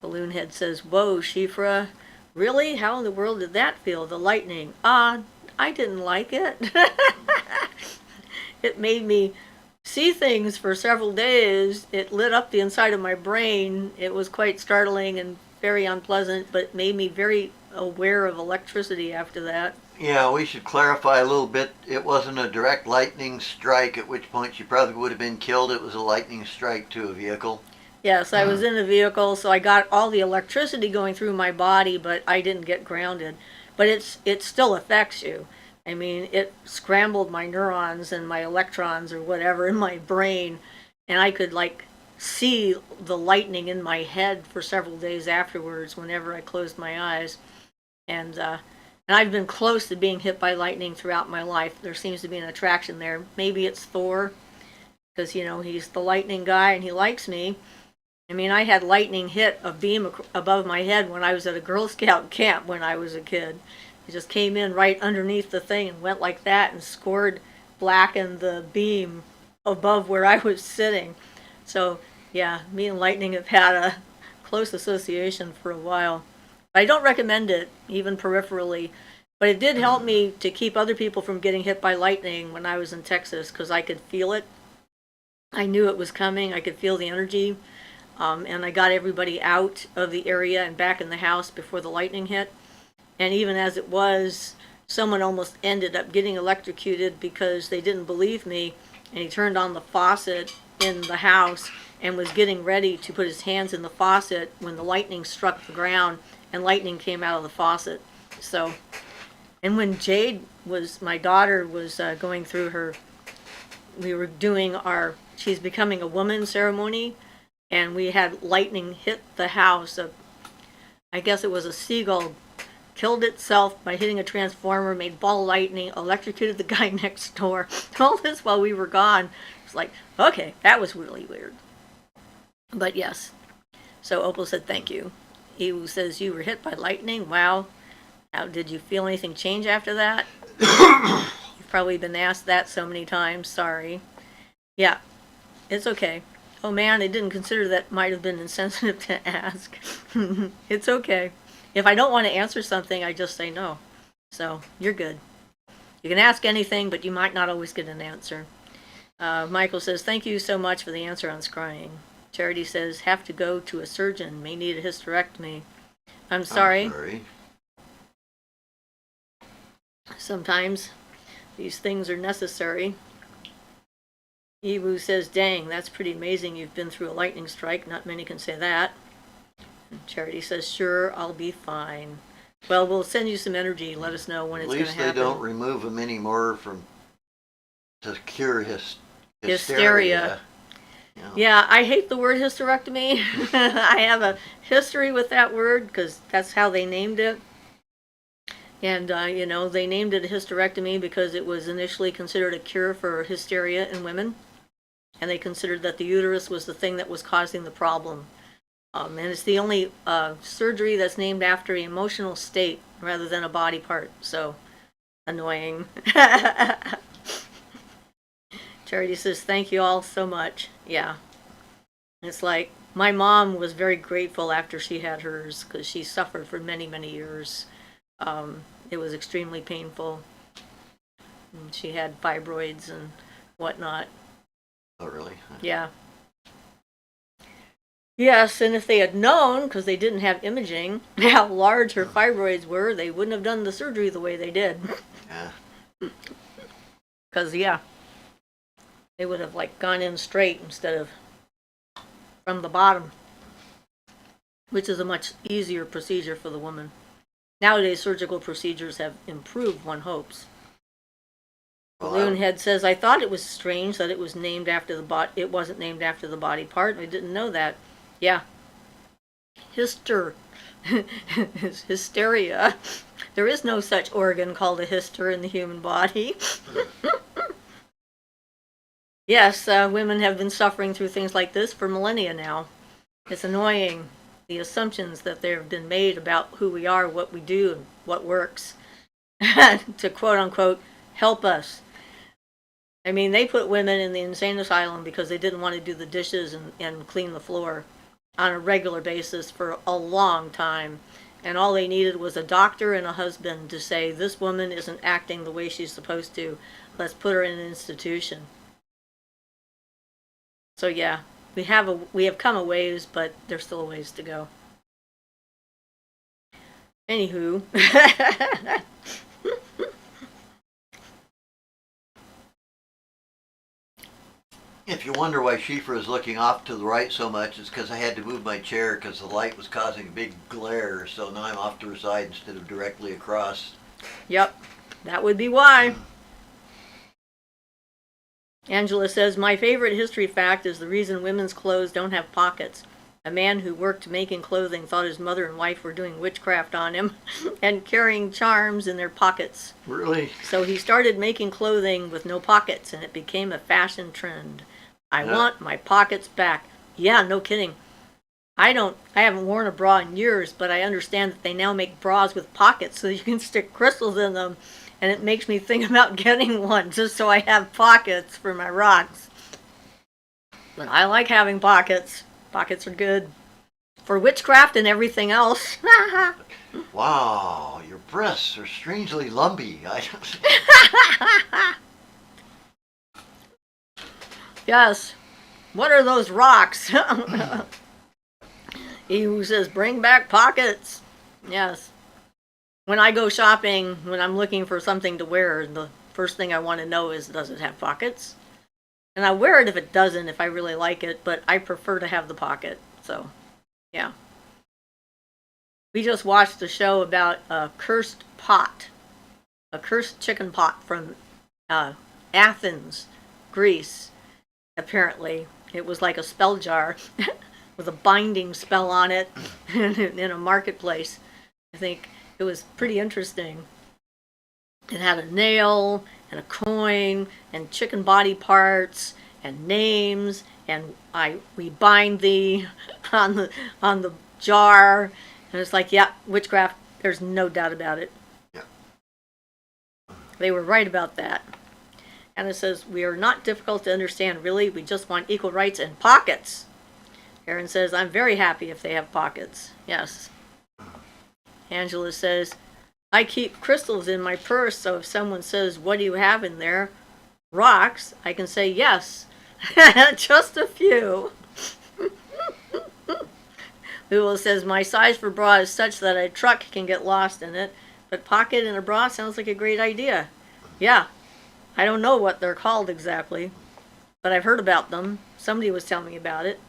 Balloonhead says, whoa, Siofra, really? How in the world did that feel? The lightning. I didn't like it. It made me see things for several days. It lit up the inside of my brain. It was quite startling and very unpleasant, but it made me very aware of electricity after that. Yeah, we should clarify a little bit. It wasn't a direct lightning strike, at which point she probably would have been killed. It was a lightning strike to a vehicle. Yes, I was in a vehicle, so I got all the electricity going through my body, but I didn't get grounded. But it still affects you. I mean, it scrambled my neurons and my electrons or whatever in my brain, and I could see the lightning in my head for several days afterwards whenever I closed my eyes. And I've been close to being hit by lightning throughout my life. There seems to be an attraction there. Maybe it's Thor, because he's the lightning guy and he likes me. I mean, I had lightning hit a beam above my head when I was at a Girl Scout camp when I was a kid. It just came in right underneath the thing and went like that and blackened the beam above where I was sitting. So, yeah, me and lightning have had a close association for a while. I don't recommend it, even peripherally. But it did help me to keep other people from getting hit by lightning when I was in Texas, because I could feel it. I knew it was coming. I could feel the energy. And I got everybody out of the area and back in the house before the lightning hit. And even as it was, someone almost ended up getting electrocuted because they didn't believe me. And he turned on the faucet in the house and was getting ready to put his hands in the faucet when the lightning struck the ground and lightning came out of the faucet. So, and when my daughter was going through we were doing she's becoming a woman ceremony, and we had lightning hit the house. I guess it was a seagull killed itself by hitting a transformer, made ball lightning, electrocuted the guy next door. All this while we were gone. It's like, okay, that was really weird. But yes. So Opal said, thank you. He says, you were hit by lightning? Wow. How did you feel anything change after that? You've probably been asked that so many times. Sorry. Yeah, it's okay. Oh man, I didn't consider that might have been insensitive to ask. It's okay. If I don't want to answer something, I just say no. So you're good. You can ask anything, but you might not always get an answer. Michael says, thank you so much for the answer on scrying. Charity says, have to go to a surgeon, may need a hysterectomy. I'm sorry. Sometimes these things are necessary. Ewu says, dang, that's pretty amazing. You've been through a lightning strike. Not many can say that. And Charity says, sure, I'll be fine. Well, we'll send you some energy. Let us know when it's going to happen. At least they don't remove them anymore to cure hysteria. Yeah, I hate the word hysterectomy. I have a history with that word because that's how they named it. And, they named it a hysterectomy because it was initially considered a cure for hysteria in women. And they considered that the uterus was the thing that was causing the problem. And it's the only surgery that's named after an emotional state rather than a body part. So, annoying. Charity says, thank you all so much. Yeah. It's like, my mom was very grateful after she had hers because she suffered for many, many years. It was extremely painful. And she had fibroids and whatnot. Oh, really? Yeah. Yes, and if they had known, because they didn't have imaging, how large her fibroids were, they wouldn't have done the surgery the way they did. Yeah. Because, they would have, gone in straight instead of from the bottom, which is a much easier procedure for the woman. Nowadays, surgical procedures have improved, one hopes. Balloonhead says, I thought it was strange that it was named after it wasn't named after the body part. I didn't know that. Yeah. Hysteria. There is no such organ called a hyster in the human body. Yes, women have been suffering through things like this for millennia now. It's annoying, the assumptions that there have been made about who we are, what we do, and what works. To quote-unquote, help us. I mean, they put women in the insane asylum because they didn't want to do the dishes and clean the floor on a regular basis for a long time. And all they needed was a doctor and a husband to say, this woman isn't acting the way she's supposed to. Let's put her in an institution. So yeah, we have come a ways, but there's still a ways to go. Anywho. If you wonder why Siofra is looking off to the right so much, it's because I had to move my chair because the light was causing a big glare, so now I'm off to her side instead of directly across. Yep, that would be why. Angela says, my favorite history fact is the reason women's clothes don't have pockets. A man who worked making clothing thought his mother and wife were doing witchcraft on him and carrying charms in their pockets. Really? So he started making clothing with no pockets, and it became a fashion trend. I want my pockets back. Yeah, no kidding. I haven't worn a bra in years, but I understand that they now make bras with pockets so you can stick crystals in them, and it makes me think about getting one just so I have pockets for my rocks. But I like having pockets. Pockets are good for witchcraft and everything else. Wow, your breasts are strangely lumpy. Yes. What are those rocks? He who says, bring back pockets. Yes. When I go shopping, when I'm looking for something to wear, the first thing I want to know is, does it have pockets? And I wear it if it doesn't, if I really like it, but I prefer to have the pocket. So, yeah. We just watched a show about a cursed pot. A cursed chicken pot from Athens, Greece. Apparently, it was like a spell jar with a binding spell on it in a marketplace. I think it was pretty interesting. It had a nail and a coin and chicken body parts and names, and we bind thee on the jar, and it's like, yeah, witchcraft. There's no doubt about it. They were right about that. And it says, we are not difficult to understand, really. We just want equal rights and pockets. Aaron says, I'm very happy if they have pockets. Yes. Angela says, I keep crystals in my purse, so if someone says, what do you have in there? Rocks, I can say yes. Just a few. Lula says, my size for bra is such that a truck can get lost in it, but pocket in a bra sounds like a great idea. Yeah. I don't know what they're called exactly, but I've heard about them. Somebody was telling me about it.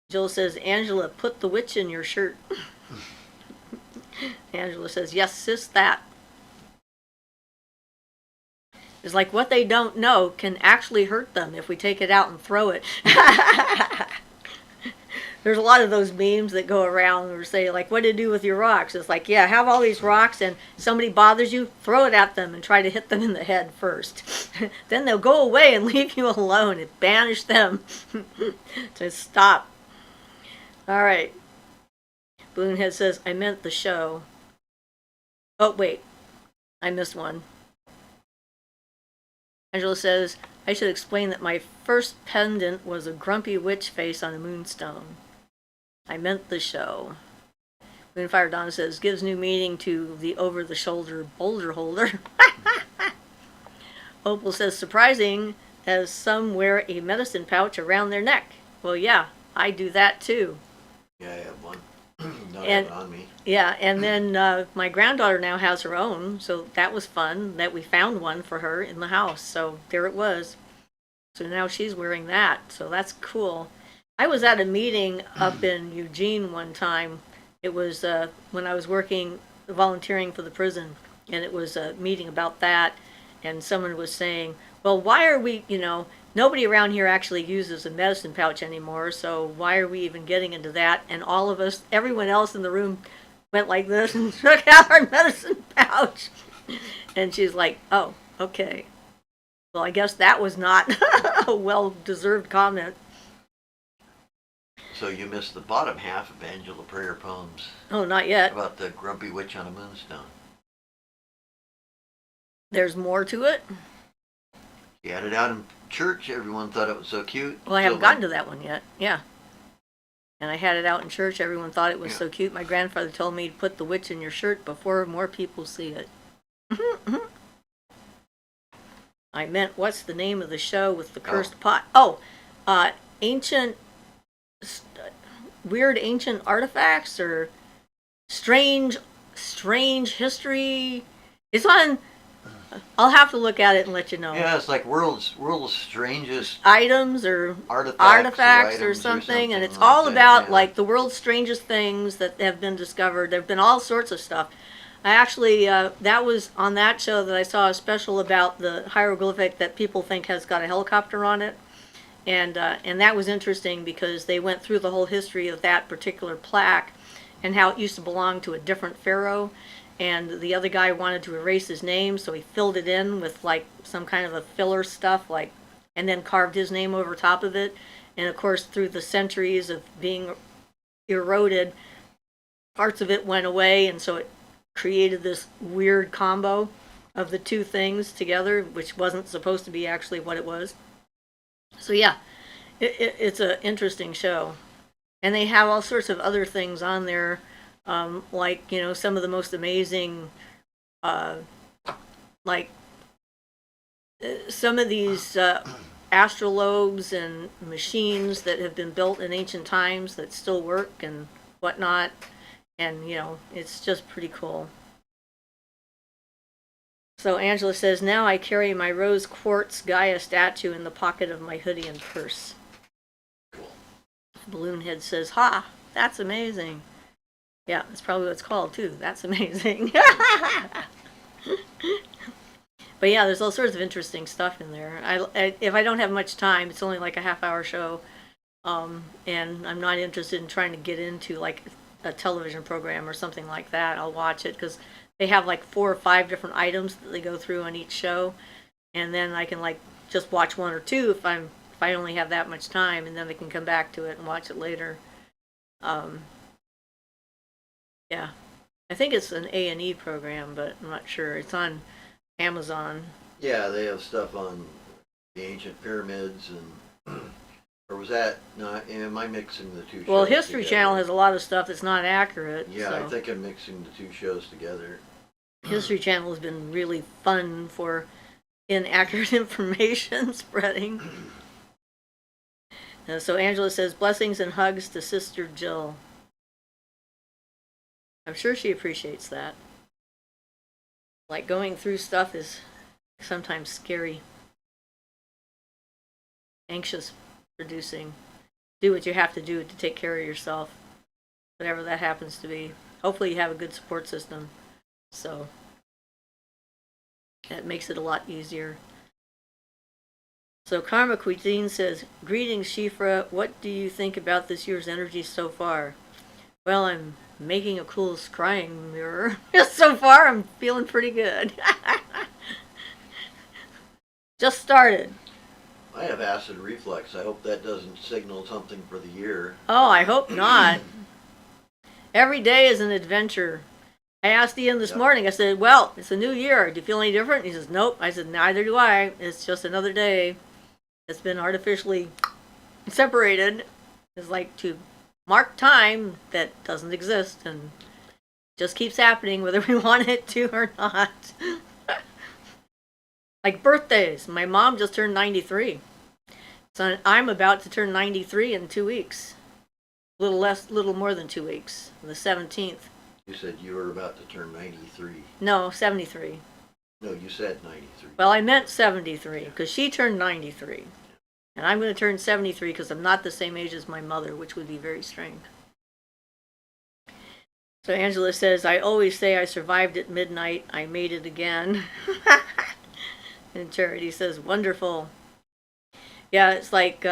Jill says, Angela, put the witch in your shirt. Angela says, yes, sis, that. It's like what they don't know can actually hurt them if we take it out and throw it. There's a lot of those memes that go around or say, like, what do you do with your rocks? It's like, yeah, have all these rocks and somebody bothers you, throw it at them and try to hit them in the head first. Then they'll go away and leave you alone and banish them to stop. All right. Balloonhead says, I meant the show. Oh, wait. I missed one. Angela says, I should explain that my first pendant was a grumpy witch face on a moonstone. I meant the show. Moonfire Donna says, gives new meaning to the over-the-shoulder boulder holder. Opal says, surprising, as some wear a medicine pouch around their neck. Well, yeah, I do that too. Yeah, I have one. Not have it on me. Yeah, and then my granddaughter now has her own, so that was fun that we found one for her in the house. So there it was. So now she's wearing that, so that's cool. I was at a meeting up in Eugene one time. It was when I was volunteering for the prison, and it was a meeting about that, and someone was saying, well, why are we, nobody around here actually uses a medicine pouch anymore, so why are we even getting into that? And all of us, everyone else in the room went like this and took out our medicine pouch. And she's like, oh, okay. Well, I guess that was not a well-deserved comment. So you missed the bottom half of Angela Prayer Poems. Oh, not yet. About the grumpy witch on a moonstone. There's more to it? She had it out in church. Everyone thought it was so cute. Well, I haven't gotten to that one yet. Yeah. And I had it out in church. Everyone thought it was so cute. My grandfather told me to put the witch in your shirt before more people see it. I meant, what's the name of the show with the cursed pot? Oh, weird ancient artifacts or strange history. It's on. I'll have to look at it and let you know. Yeah, it's like world's strangest items or artifacts or something, and it's like all that, about yeah. like the world's strangest things that have been discovered. There've been all sorts of stuff. I actually that was on that show that I saw a special about the hieroglyphic that people think has got a helicopter on it, and that was interesting because they went through the whole history of that particular plaque and how it used to belong to a different pharaoh. And the other guy wanted to erase his name, so he filled it in with like some kind of a filler stuff, and then carved his name over top of it. And of course, through the centuries of being eroded, parts of it went away, and so it created this weird combo of the two things together, which wasn't supposed to be actually what it was. So yeah, it's an interesting show. And they have all sorts of other things on there. Like, some of the most amazing, some of these astrolobes and machines that have been built in ancient times that still work and whatnot. And, it's just pretty cool. So Angela says, now I carry my rose quartz Gaia statue in the pocket of my hoodie and purse. Balloonhead says, ha, that's amazing. Yeah, that's probably what it's called, too. That's amazing. But yeah, there's all sorts of interesting stuff in there. If I don't have much time, it's only like a half-hour show, and I'm not interested in trying to get into, like, a television program or something like that. I'll watch it, because they have, like, 4 or 5 different items that they go through on each show, and then I can, like, just watch 1 or 2 if I only have that much time, and then I can come back to it and watch it later. Yeah, I think it's an A&E program, but I'm not sure. It's on Amazon. Yeah, they have stuff on the ancient pyramids and or was that no? Am I mixing the two Well, shows History together? Channel has a lot of stuff that's not accurate. Yeah, so. I think I'm mixing the two shows together. History Channel has been really fun for inaccurate information spreading. So Angela says, blessings and hugs to Sister Jill. I'm sure she appreciates that. Like, going through stuff is sometimes scary, anxious producing. Do what you have to do to take care of yourself, whatever that happens to be. Hopefully you have a good support system, so that makes it a lot easier. So Karma Cuisine says, greetings Siofra, what do you think about this year's energy so far? Well, I'm making a cool scrying mirror. So far I'm feeling pretty good. Just started. I have acid reflux. I hope that doesn't signal something for the year. Oh, I hope not. Every day is an adventure. I asked Ian this morning, I said, well, it's a new year. Do you feel any different? He says, nope. I said, neither do I. It's just another day. It's been artificially separated. It's like to mark time that doesn't exist and just keeps happening whether we want it to or not. Like birthdays. My mom just turned 93. So I'm about to turn 93 in 2 weeks. Little more than 2 weeks. The 17th. You said you were about to turn 93. No, 73. No, you said 93. Well, I meant 73 because she turned 93. And I'm going to turn 73 because I'm not the same age as my mother, which would be very strange. So Angela says, I always say I survived at midnight. I made it again. And Charity says, wonderful. Yeah, it's like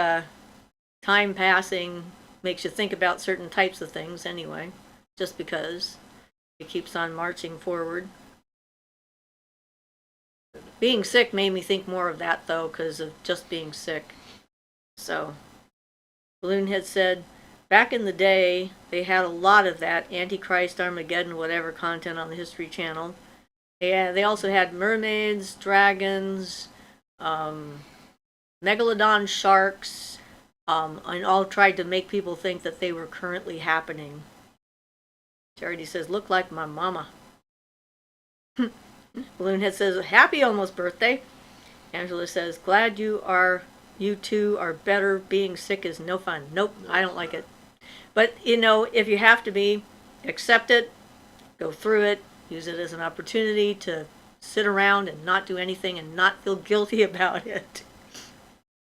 time passing makes you think about certain types of things anyway, just because it keeps on marching forward. Being sick made me think more of that, though, because of just being sick. So, Balloonhead said, back in the day, they had a lot of that Antichrist, Armageddon, whatever content on the History Channel. Yeah, they also had mermaids, dragons, megalodon sharks, and all tried to make people think that they were currently happening. Charity says, look like my mama. Balloonhead says, happy almost birthday. Angela says, glad you two are better. Being sick is no fun. Nope, I don't like it. But, if you have to be, accept it, go through it, use it as an opportunity to sit around and not do anything and not feel guilty about it.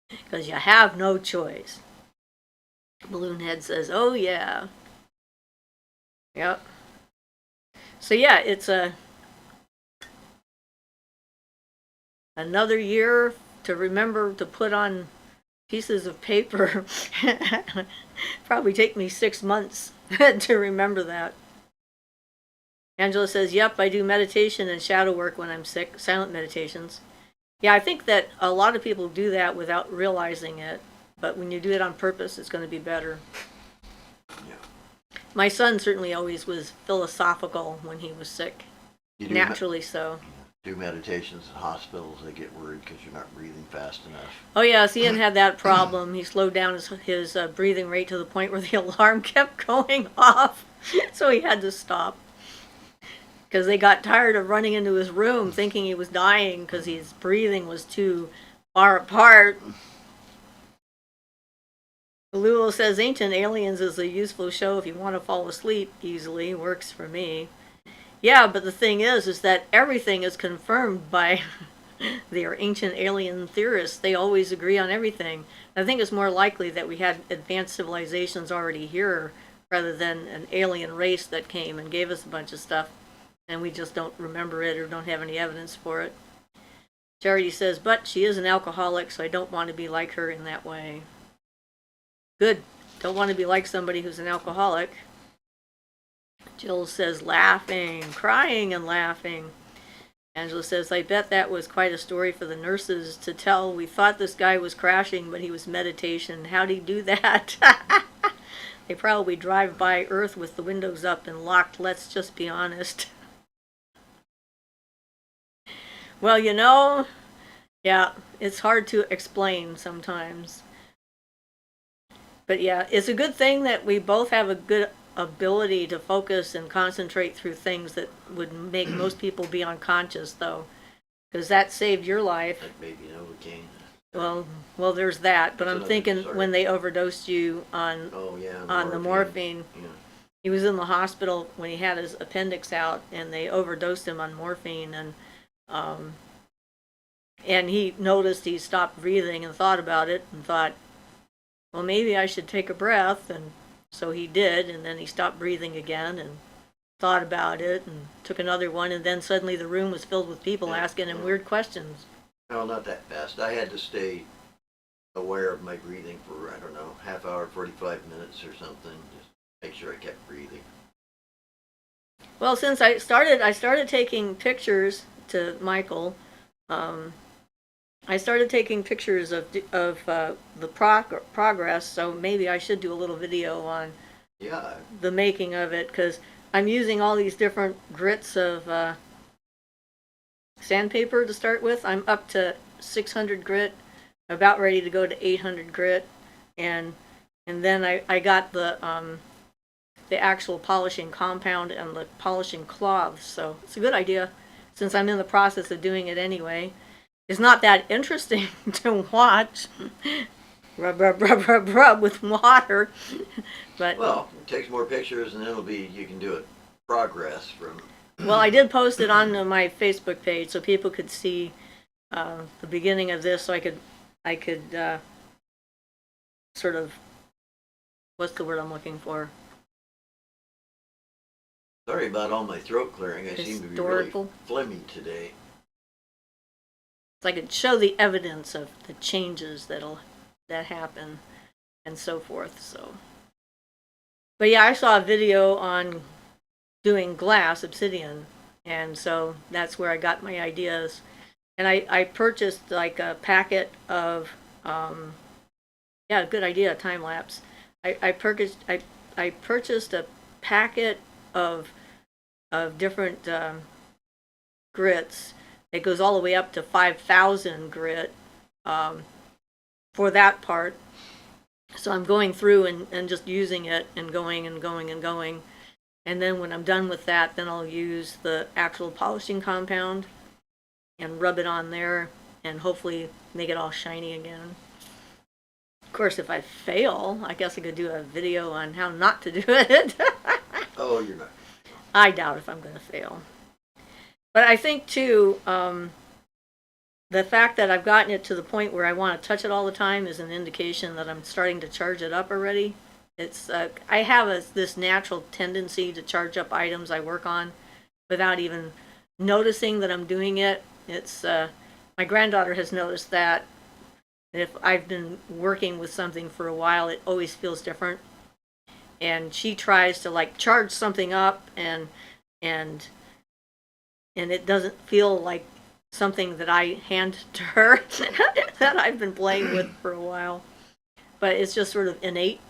Because you have no choice. Balloonhead says, oh yeah. Yep. So yeah, it's another year to remember to put on pieces of paper. Probably take me 6 months to remember that. Angela says, yep, I do meditation and shadow work when I'm sick, silent meditations. Yeah, I think that a lot of people do that without realizing it, but when you do it on purpose, it's going to be better. Yeah. My son certainly always was philosophical when he was sick, naturally so. Do meditations in hospitals, they get worried because you're not breathing fast enough. Oh yes, Ian had that problem. He slowed down his breathing rate to the point where the alarm kept going off, so he had to stop. Because they got tired of running into his room thinking he was dying because his breathing was too far apart. Lulu says, Ancient Aliens is a useful show if you want to fall asleep easily. Works for me. Yeah, but the thing is that everything is confirmed by their ancient alien theorists. They always agree on everything. I think it's more likely that we had advanced civilizations already here rather than an alien race that came and gave us a bunch of stuff. And we just don't remember it or don't have any evidence for it. Charity says, but she is an alcoholic, so I don't want to be like her in that way. Good. Don't want to be like somebody who's an alcoholic. Jill says, laughing, crying and laughing. Angela says, I bet that was quite a story for the nurses to tell. We thought this guy was crashing, but he was meditation. How'd he do that? They probably drive by Earth with the windows up and locked, let's just be honest. Well, yeah, it's hard to explain sometimes. But yeah, it's a good thing that we both have a good ability to focus and concentrate through things that would make most people be unconscious, though, because that saved your life. Like baby Novocaine. Well, there's that. But I'm thinking sorry. when they overdosed you on the morphine. Yeah. He was in the hospital when he had his appendix out, and they overdosed him on morphine, and he noticed he stopped breathing and thought about it and thought, well, maybe I should take a breath, and so he did, and then he stopped breathing again and thought about it and took another one, and then suddenly the room was filled with people asking him weird questions. No, not that fast. I had to stay aware of my breathing for, I don't know, half hour, 45 minutes or something. Just make sure I kept breathing. Well, since I started taking pictures to Michael. I started taking pictures of the progress, so maybe I should do a little video on the making of it, because I'm using all these different grits of sandpaper to start with. I'm up to 600 grit, about ready to go to 800 grit, and then I got the actual polishing compound and the polishing cloths, so it's a good idea since I'm in the process of doing it anyway. It's not that interesting to watch. Rub, rub, rub, rub, rub with water. But well, it takes more pictures, and you can do it progress from. Well, I did post it on my Facebook page so people could see the beginning of this, so I could sort of, what's the word I'm looking for? Sorry about all my throat clearing. I seem to be really phlegmy today. So I could show the evidence of the changes that happen and so forth. So, but yeah, I saw a video on doing glass obsidian, and so that's where I got my ideas. And I purchased like a packet of good idea, time lapse. I purchased a packet of different grits. It goes all the way up to 5,000 grit for that part. So I'm going through and just using it and going and going and going. And then when I'm done with that, then I'll use the actual polishing compound and rub it on there and hopefully make it all shiny again. Of course, if I fail, I guess I could do a video on how not to do it. Oh, you're not. I doubt if I'm going to fail. But I think, too, the fact that I've gotten it to the point where I want to touch it all the time is an indication that I'm starting to charge it up already. It's I have this natural tendency to charge up items I work on without even noticing that I'm doing it. It's my granddaughter has noticed that if I've been working with something for a while, it always feels different. And she tries to like charge something up and it doesn't feel like something that I hand to her that I've been playing with for a while. But it's just sort of innate,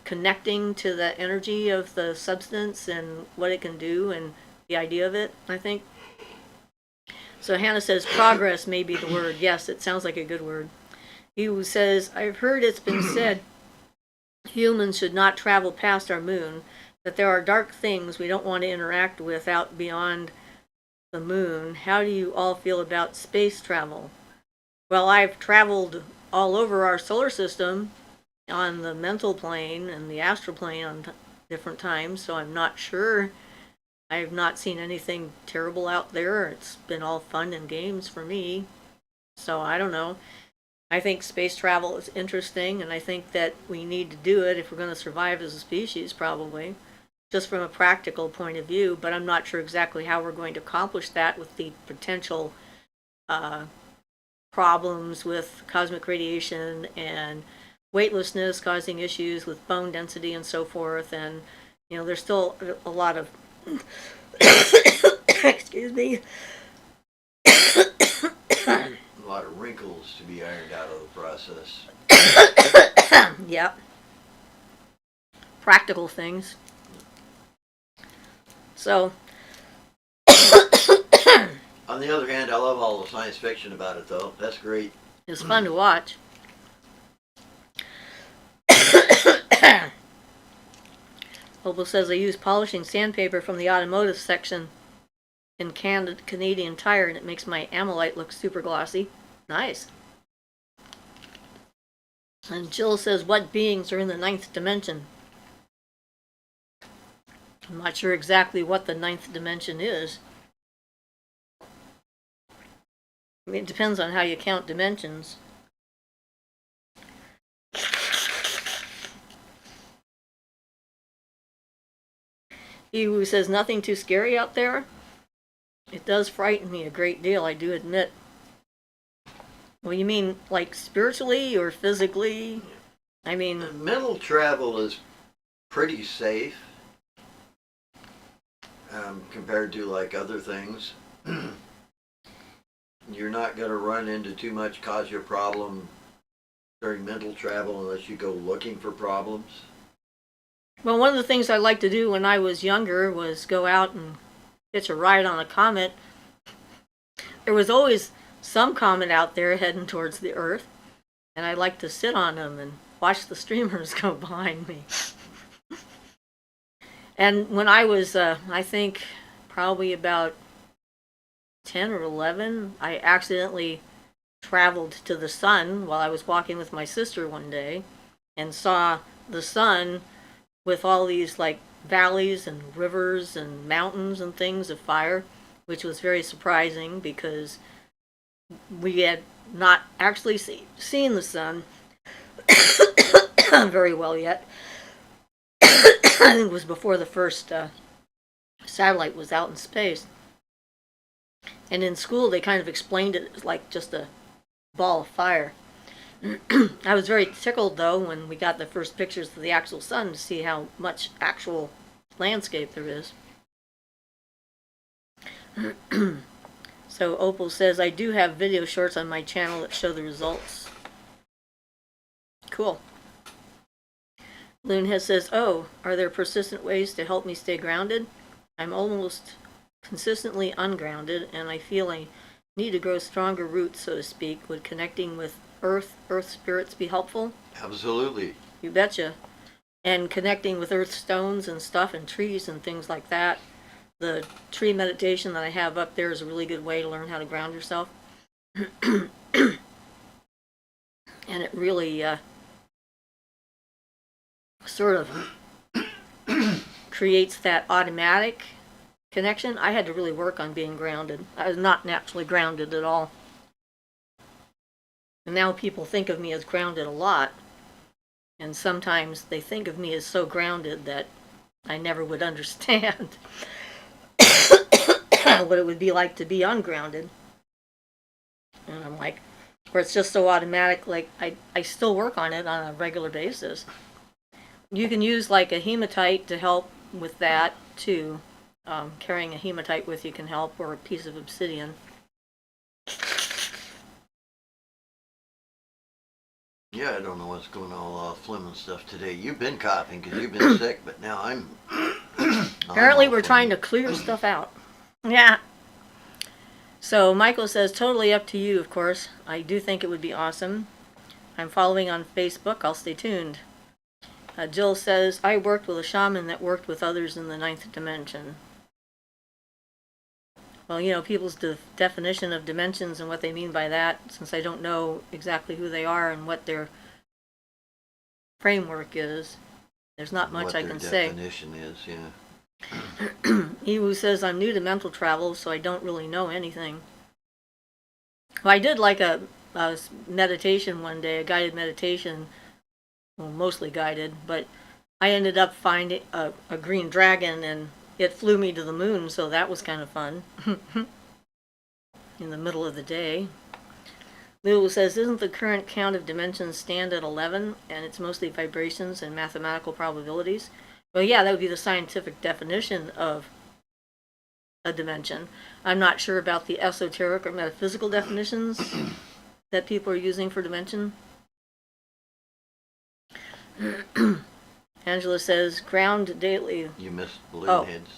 connecting to the energy of the substance and what it can do and the idea of it, I think. So Hannah says progress may be the word. Yes, it sounds like a good word. He says, I've heard it's been said humans should not travel past our moon, that there are dark things we don't want to interact with out beyond the moon. How do you all feel about space travel? Well, I've traveled all over our solar system on the mental plane and the astral plane on different times, so I'm not sure. I have not seen anything terrible out there. It's been all fun and games for me. So I don't know. I think space travel is interesting, and I think that we need to do it if we're going to survive as a species, probably, just from a practical point of view. But I'm not sure exactly how we're going to accomplish that with the potential problems with cosmic radiation and weightlessness causing issues with bone density and so forth. And, there's still a lot of, excuse me, a lot of wrinkles to be ironed out of the process. Yep. Practical things. So, On the other hand, I love all the science fiction about it, though. That's great. It's fun to watch. Opal says I use polishing sandpaper from the automotive section in Canadian Tire, and it makes my Amolite look super glossy. Nice. And Jill says, what beings are in the ninth dimension? I'm not sure exactly what the ninth dimension is. I mean, it depends on how you count dimensions. He who says nothing too scary out there. It does frighten me a great deal, I do admit. Well, you mean like spiritually or physically? I mean, mental travel is pretty safe compared to like other things. You're not going to run into too much, cause you a problem during mental travel unless you go looking for problems. well, one of the things I liked to do when I was younger was go out and hitch a ride on a comet. There was always some comet out there heading towards the Earth, and I liked to sit on them and watch the streamers go behind me. And when I was, I think, probably about 10 or 11, I accidentally traveled to the sun while I was walking with my sister one day and saw the sun with all these like valleys and rivers and mountains and things of fire, which was very surprising because we had not actually seen the sun very well yet. I think it was before the first satellite was out in space. And in school, they kind of explained it as like just a ball of fire. I was very tickled, though, when we got the first pictures of the actual sun to see how much actual landscape there is. So Opal says, I do have video shorts on my channel that show the results. Cool. Loonhead says, oh, are there persistent ways to help me stay grounded? I'm almost consistently ungrounded, and I feel I need to grow stronger roots, so to speak. Would connecting with earth spirits be helpful? Absolutely. You betcha. And connecting with earth stones and stuff and trees and things like that. The tree meditation that I have up there is a really good way to learn how to ground yourself. And it really sort of creates that automatic connection. I had to really work on being grounded. I was not naturally grounded at all. And now people think of me as grounded a lot. And sometimes they think of me as so grounded that I never would understand what it would be like to be ungrounded. And I'm like, where it's just so automatic, like I still work on it on a regular basis. You can use like a hematite to help with that too. Carrying a hematite with you can help, or a piece of obsidian. Yeah, I don't know what's going on with all phlegm and stuff today. You've been coughing because you've been sick, but now I'm... Apparently we're trying to clear stuff out. Yeah. So Michael says, totally up to you, of course. I do think it would be awesome. I'm following on Facebook. I'll stay tuned. Jill says, I worked with a shaman that worked with others in the ninth dimension. Well, you know, people's definition of dimensions and what they mean by that, since I don't know exactly who they are and what their framework is, there's not much I can say. What their definition is, yeah. Ewu says, I'm new to mental travel, so I don't really know anything. Well, I did like a meditation one day, a guided meditation, well, mostly guided, but I ended up finding a green dragon, and it flew me to the moon, so that was kind of fun. In the middle of the day. Lulu says, isn't the current count of dimensions stand at 11, and it's mostly vibrations and mathematical probabilities? Well, yeah, that would be the scientific definition of a dimension. I'm not sure about the esoteric or metaphysical definitions that people are using for dimension. Angela says, ground daily. You missed balloon heads.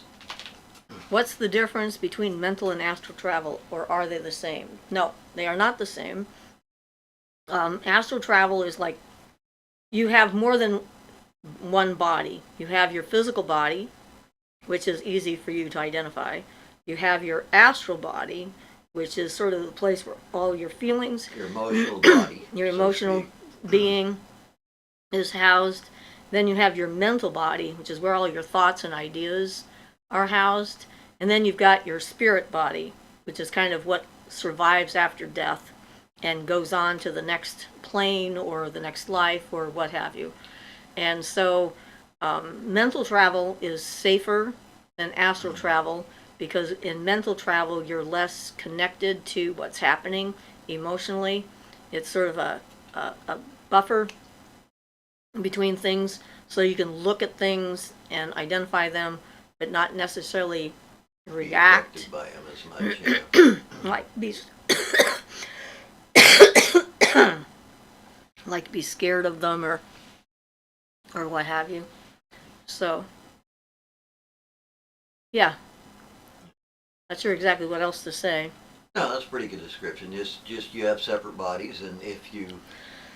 What's the difference between mental and astral travel, or are they the same? No, they are not the same. Astral travel is like you have more than one body. You have your physical body, which is easy for you to identify. You have your astral body, which is sort of the place where all your feelings, Your emotional body, your emotional being is housed. Then you have your mental body, which is where all your thoughts and ideas are housed. And then you've got your spirit body, which is kind of what survives after death and goes on to the next plane or the next life or what have you. And so mental travel is safer than astral travel because in mental travel you're less connected to what's happening emotionally. It's sort of a buffer between things, so you can look at things and identify them, but not necessarily react by them as much. Yeah. like be like be scared of them or what have you. So yeah, not sure exactly what else to say. No, that's a pretty good description. Just you have separate bodies, and if you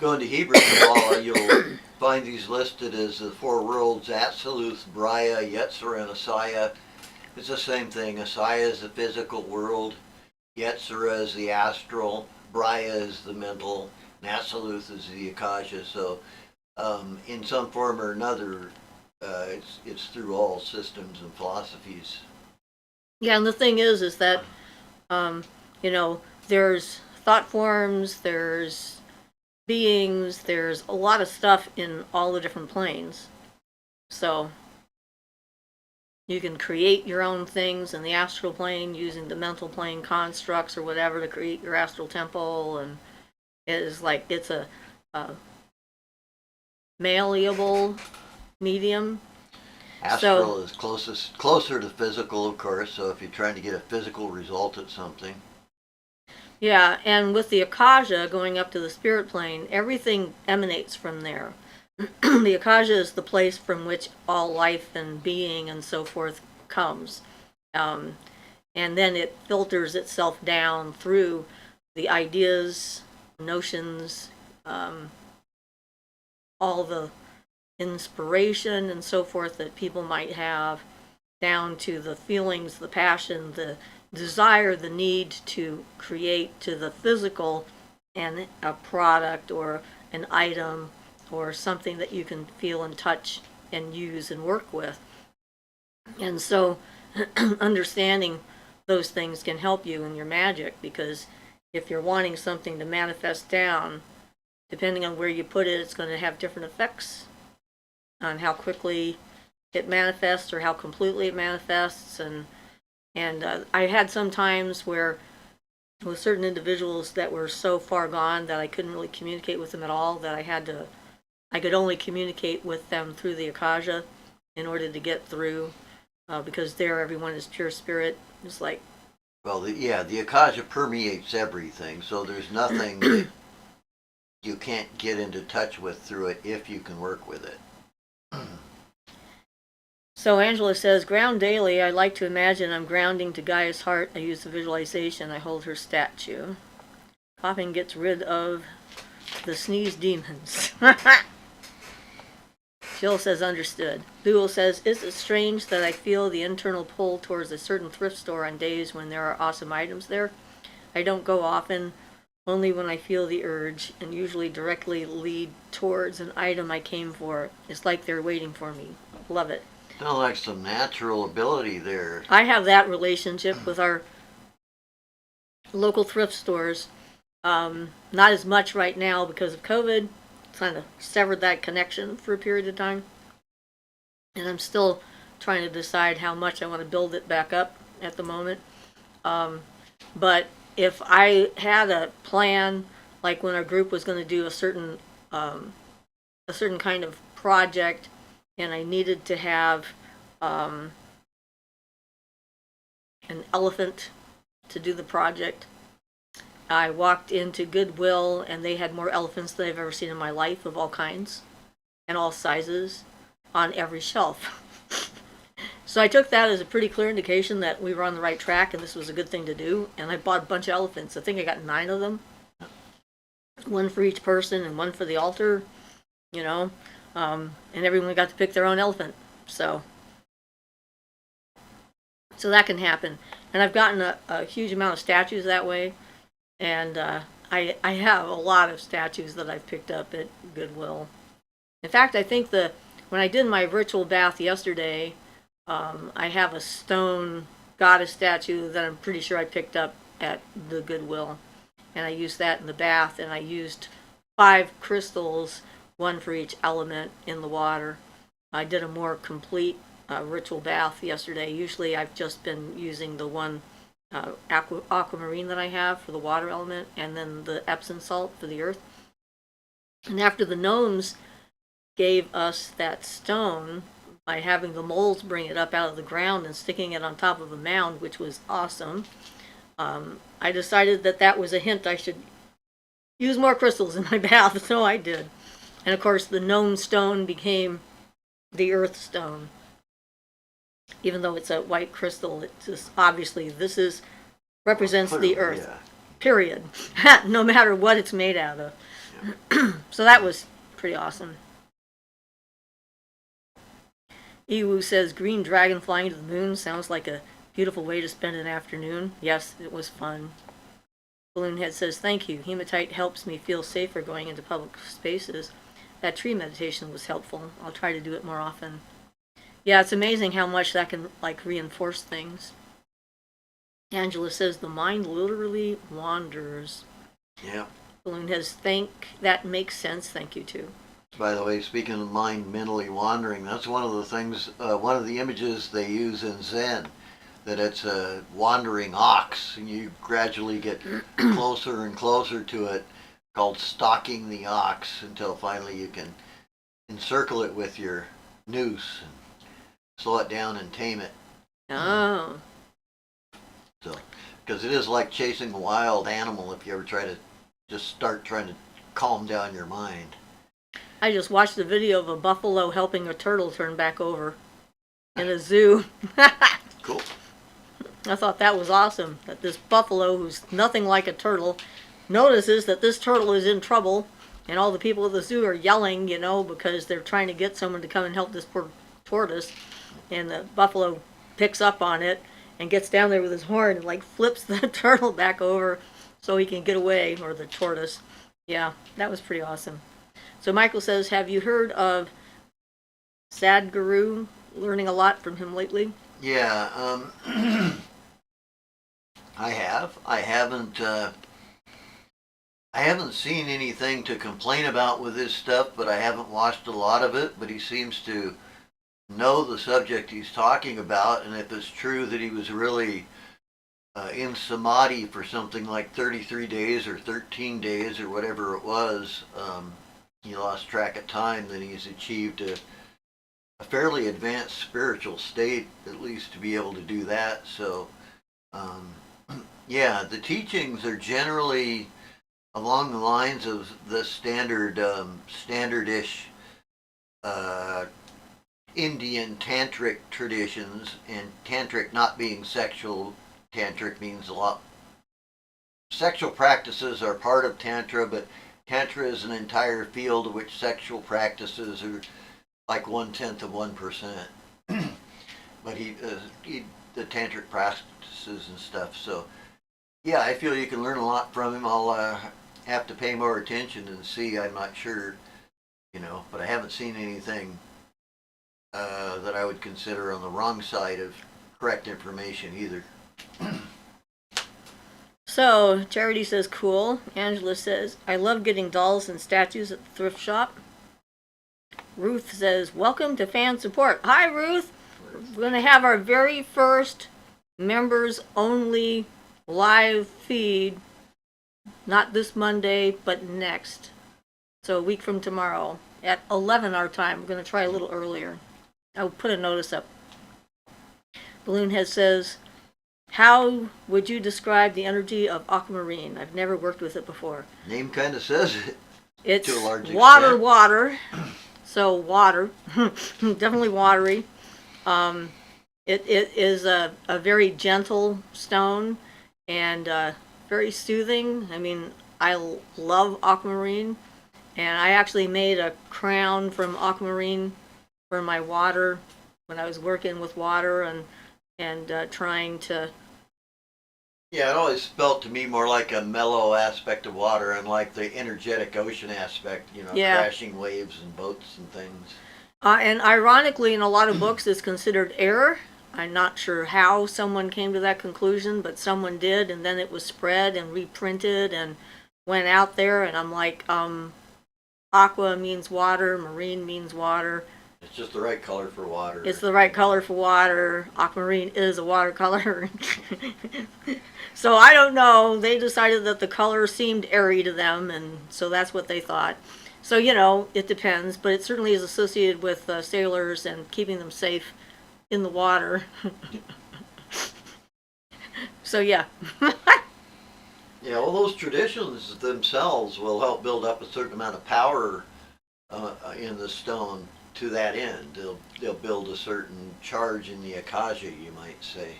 go into Hebrew Kabbalah, you'll find these listed as the four worlds: Atziluth, Braya, Yetzirah, and Asaya. It's the same thing. Asaya is the physical world, Yetzirah is the astral, Braya is the mental, and Atziluth is the Akasha. So, in some form or another, it's through all systems and philosophies. Yeah, and the thing is that there's thought forms, there's beings, there's a lot of stuff in all the different planes. So you can create your own things in the astral plane using the mental plane constructs or whatever to create your astral temple, and it's a malleable medium. Astral is closer to physical, of course, so if you're trying to get a physical result at something. Yeah, and with the Akasha going up to the spirit plane, everything emanates from there. The Akasha is the place from which all life and being and so forth comes. And then it filters itself down through the ideas, notions, all the inspiration and so forth that people might have, down to the feelings, the passion, the desire, the need to create, to the physical and a product or an item or something that you can feel and touch and use and work with. And so understanding those things can help you in your magic, because if you're wanting something to manifest down, depending on where you put it, it's going to have different effects on how quickly it manifests or how completely it manifests. And I had some times where with certain individuals that were so far gone that I couldn't really communicate with them at all, that I could only communicate with them through the Akasha in order to get through, because there everyone is pure spirit. It's like, well, the Akasha permeates everything, so there's nothing that you can't get into touch with through it if you can work with it. So Angela says, ground daily. I like to imagine I'm grounding to Gaia's heart. I use the visualization. I hold her statue. Coughing gets rid of the sneeze demons. Jill says, understood. Buell says, is it strange that I feel the internal pull towards a certain thrift store on days when there are awesome items there? I don't go often, only when I feel the urge, and usually directly lead towards an item I came for. It's like they're waiting for me. Love it. Sounds like some natural ability there. I have that relationship with our local thrift stores. Not as much right now because of COVID. Kind of severed that connection for a period of time. And I'm still trying to decide how much I want to build it back up at the moment. But if I had a plan, like when our group was going to do a certain kind of project, and I needed to have an elephant to do the project, I walked into Goodwill and they had more elephants than I've ever seen in my life, of all kinds and all sizes, on every shelf. So I took that as a pretty clear indication that we were on the right track and this was a good thing to do. And I bought a bunch of elephants. I think I got 9 of them. One for each person and one for the altar, you know. And everyone got to pick their own elephant. So that can happen. And I've gotten a huge amount of statues that way. And I have a lot of statues that I've picked up at Goodwill. In fact, I think when I did my ritual bath yesterday, I have a stone goddess statue that I'm pretty sure I picked up at the Goodwill. And I used that in the bath, and I used 5 crystals, one for each element in the water. I did a more complete ritual bath yesterday. Usually I've just been using the one aquamarine that I have for the water element, and then the Epsom salt for the earth. And after the gnomes gave us that stone by having the moles bring it up out of the ground and sticking it on top of a mound, which was awesome, I decided that was a hint I should use more crystals in my bath, so I did. And of course the gnome stone became the earth stone. Even though it's a white crystal, it just obviously this represents the earth. Yeah. Period. No matter what it's made out of. Yeah. So that was pretty awesome. Ewu says green dragon flying to the moon sounds like a beautiful way to spend an afternoon. Yes, it was fun. Balloonhead says thank you. Hematite helps me feel safer going into public spaces. That tree meditation was helpful. I'll try to do it more often. Yeah, it's amazing how much that can reinforce things. Angela says the mind literally wanders. Yeah. Balloonhead that makes sense. Thank you too. By the way, speaking of mind mentally wandering, that's one of the things, one of the images they use in Zen, that it's a wandering ox, and you gradually get closer and closer to it, called stalking the ox, until finally you can encircle it with your noose and slow it down and tame it. Oh. So, because it is like chasing a wild animal if you ever try to just start trying to calm down your mind. I just watched a video of a buffalo helping a turtle turn back over in a zoo. Cool. I thought that was awesome, that this buffalo, who's nothing like a turtle, notices that this turtle is in trouble, and all the people at the zoo are yelling, because they're trying to get someone to come and help this poor tortoise, and the buffalo picks up on it and gets down there with his horn and flips the turtle back over so he can get away, or the tortoise. Yeah, that was pretty awesome. So Michael says, have you heard of Sadhguru? Learning a lot from him lately. Yeah, I have. I haven't seen anything to complain about with his stuff, but I haven't watched a lot of it. But he seems to know the subject he's talking about, and if it's true that he was really in samadhi for something like 33 days or 13 days or whatever it was, he lost track of time, then he's achieved a fairly advanced spiritual state, at least to be able to do that. So, yeah, the teachings are generally along the lines of the standardish Indian tantric traditions, and tantric not being sexual. Tantric means a lot. Sexual practices are part of tantra, but tantra is an entire field of which sexual practices are like 1/10 of 1%. But he the tantric practices and stuff. So yeah, I feel you can learn a lot from him. I'll have to pay more attention and see. I'm not sure, but I haven't seen anything that I would consider on the wrong side of correct information either. So, Charity says, cool. Angela says, I love getting dolls and statues at the thrift shop. Ruth says, welcome to fan support. Hi, Ruth. We're going to have our very first members-only live feed, not this Monday, but next. So a week from tomorrow at 11 our time. We're going to try a little earlier. I'll put a notice up. Balloonhead says, how would you describe the energy of aquamarine? I've never worked with it before. Name kind of says it. It's to a large extent. Water. So water. Definitely watery. It is a very gentle stone and very soothing. I mean, I love aquamarine, and I actually made a crown from aquamarine for my water when I was working with water and trying to. Yeah, it always felt to me more like a mellow aspect of water and like the energetic ocean aspect, Yeah. crashing waves and boats and things. And ironically, in a lot of books, it's considered air. I'm not sure how someone came to that conclusion, but someone did, and then it was spread and reprinted and went out there. And I'm like, aqua means water, marine means water. It's just the right color for water. It's the right color for water. Aquamarine is a watercolor. So I don't know. They decided that the color seemed airy to them, and so that's what they thought. So, it depends, but it certainly is associated with sailors and keeping them safe in the water. So, yeah. Yeah, well, those traditions themselves will help build up a certain amount of power in the stone to that end. They'll build a certain charge in the akasha, you might say.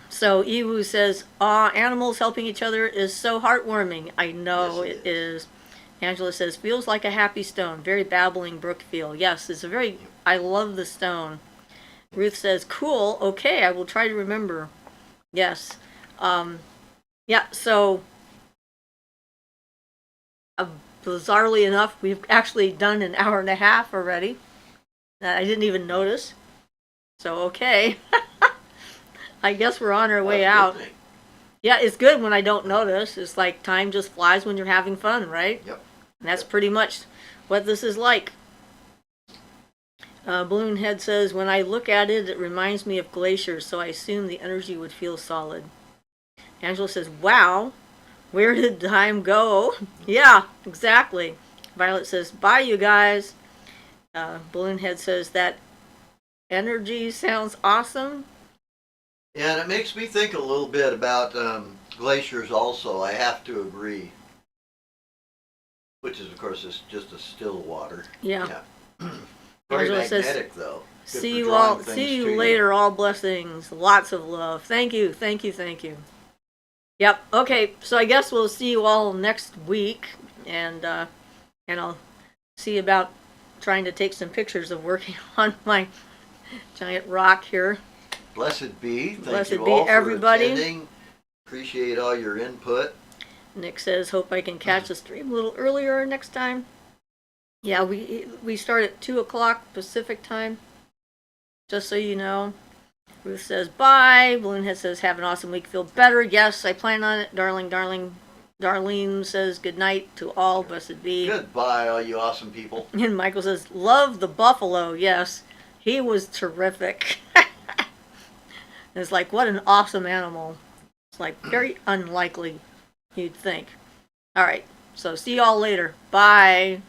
So Ewu says, "Aw, animals helping each other is so heartwarming." I know Yes, it is. Angela says, "Feels like a happy stone. Very babbling brook feel." Yes, it's a very. I love the stone. Ruth says, "Cool. Okay, I will try to remember." Yes. Yeah. So, bizarrely enough, we've actually done an hour and a half already. I didn't even notice. So okay. I guess we're on our way out. Yeah, it's good when I don't notice. It's like time just flies when you're having fun, right? Yep. And that's pretty much what this is like. Balloon Head says, "When I look at it, it reminds me of glaciers, so I assume the energy would feel solid." Angela says, "Wow, where did time go?" Yeah, exactly. Violet says, "Bye, you guys." Balloon Head says, "That energy sounds awesome." Yeah, and it makes me think a little bit about glaciers also, I have to agree. Which is, of course, just a still water. Yeah. Very Angela magnetic, says, though. Good See for you drawing all. things See to you later. All blessings. Lots of love. Thank you. Thank you. Thank you. Yep. Okay. So I guess we'll see you all next week, and I'll see about trying to take some pictures of working on my giant rock here. Blessed be. Blessed Thank you be all everybody. for attending. Appreciate all your input. Nick says, "Hope I can catch the stream a little earlier next time." Yeah, we start at 2 o'clock Pacific time. Just so you know. Ruth says, "Bye." Balloonhead says, "Have an awesome week. Feel better." Yes, I plan on it, darling, darling. Darlene says, "Good night to all. Blessed be." Goodbye, all you awesome people. And Michael says, "Love the buffalo." Yes, he was terrific. It's like, what an awesome animal. It's like very unlikely, you'd think. All right, so see y'all later. Bye.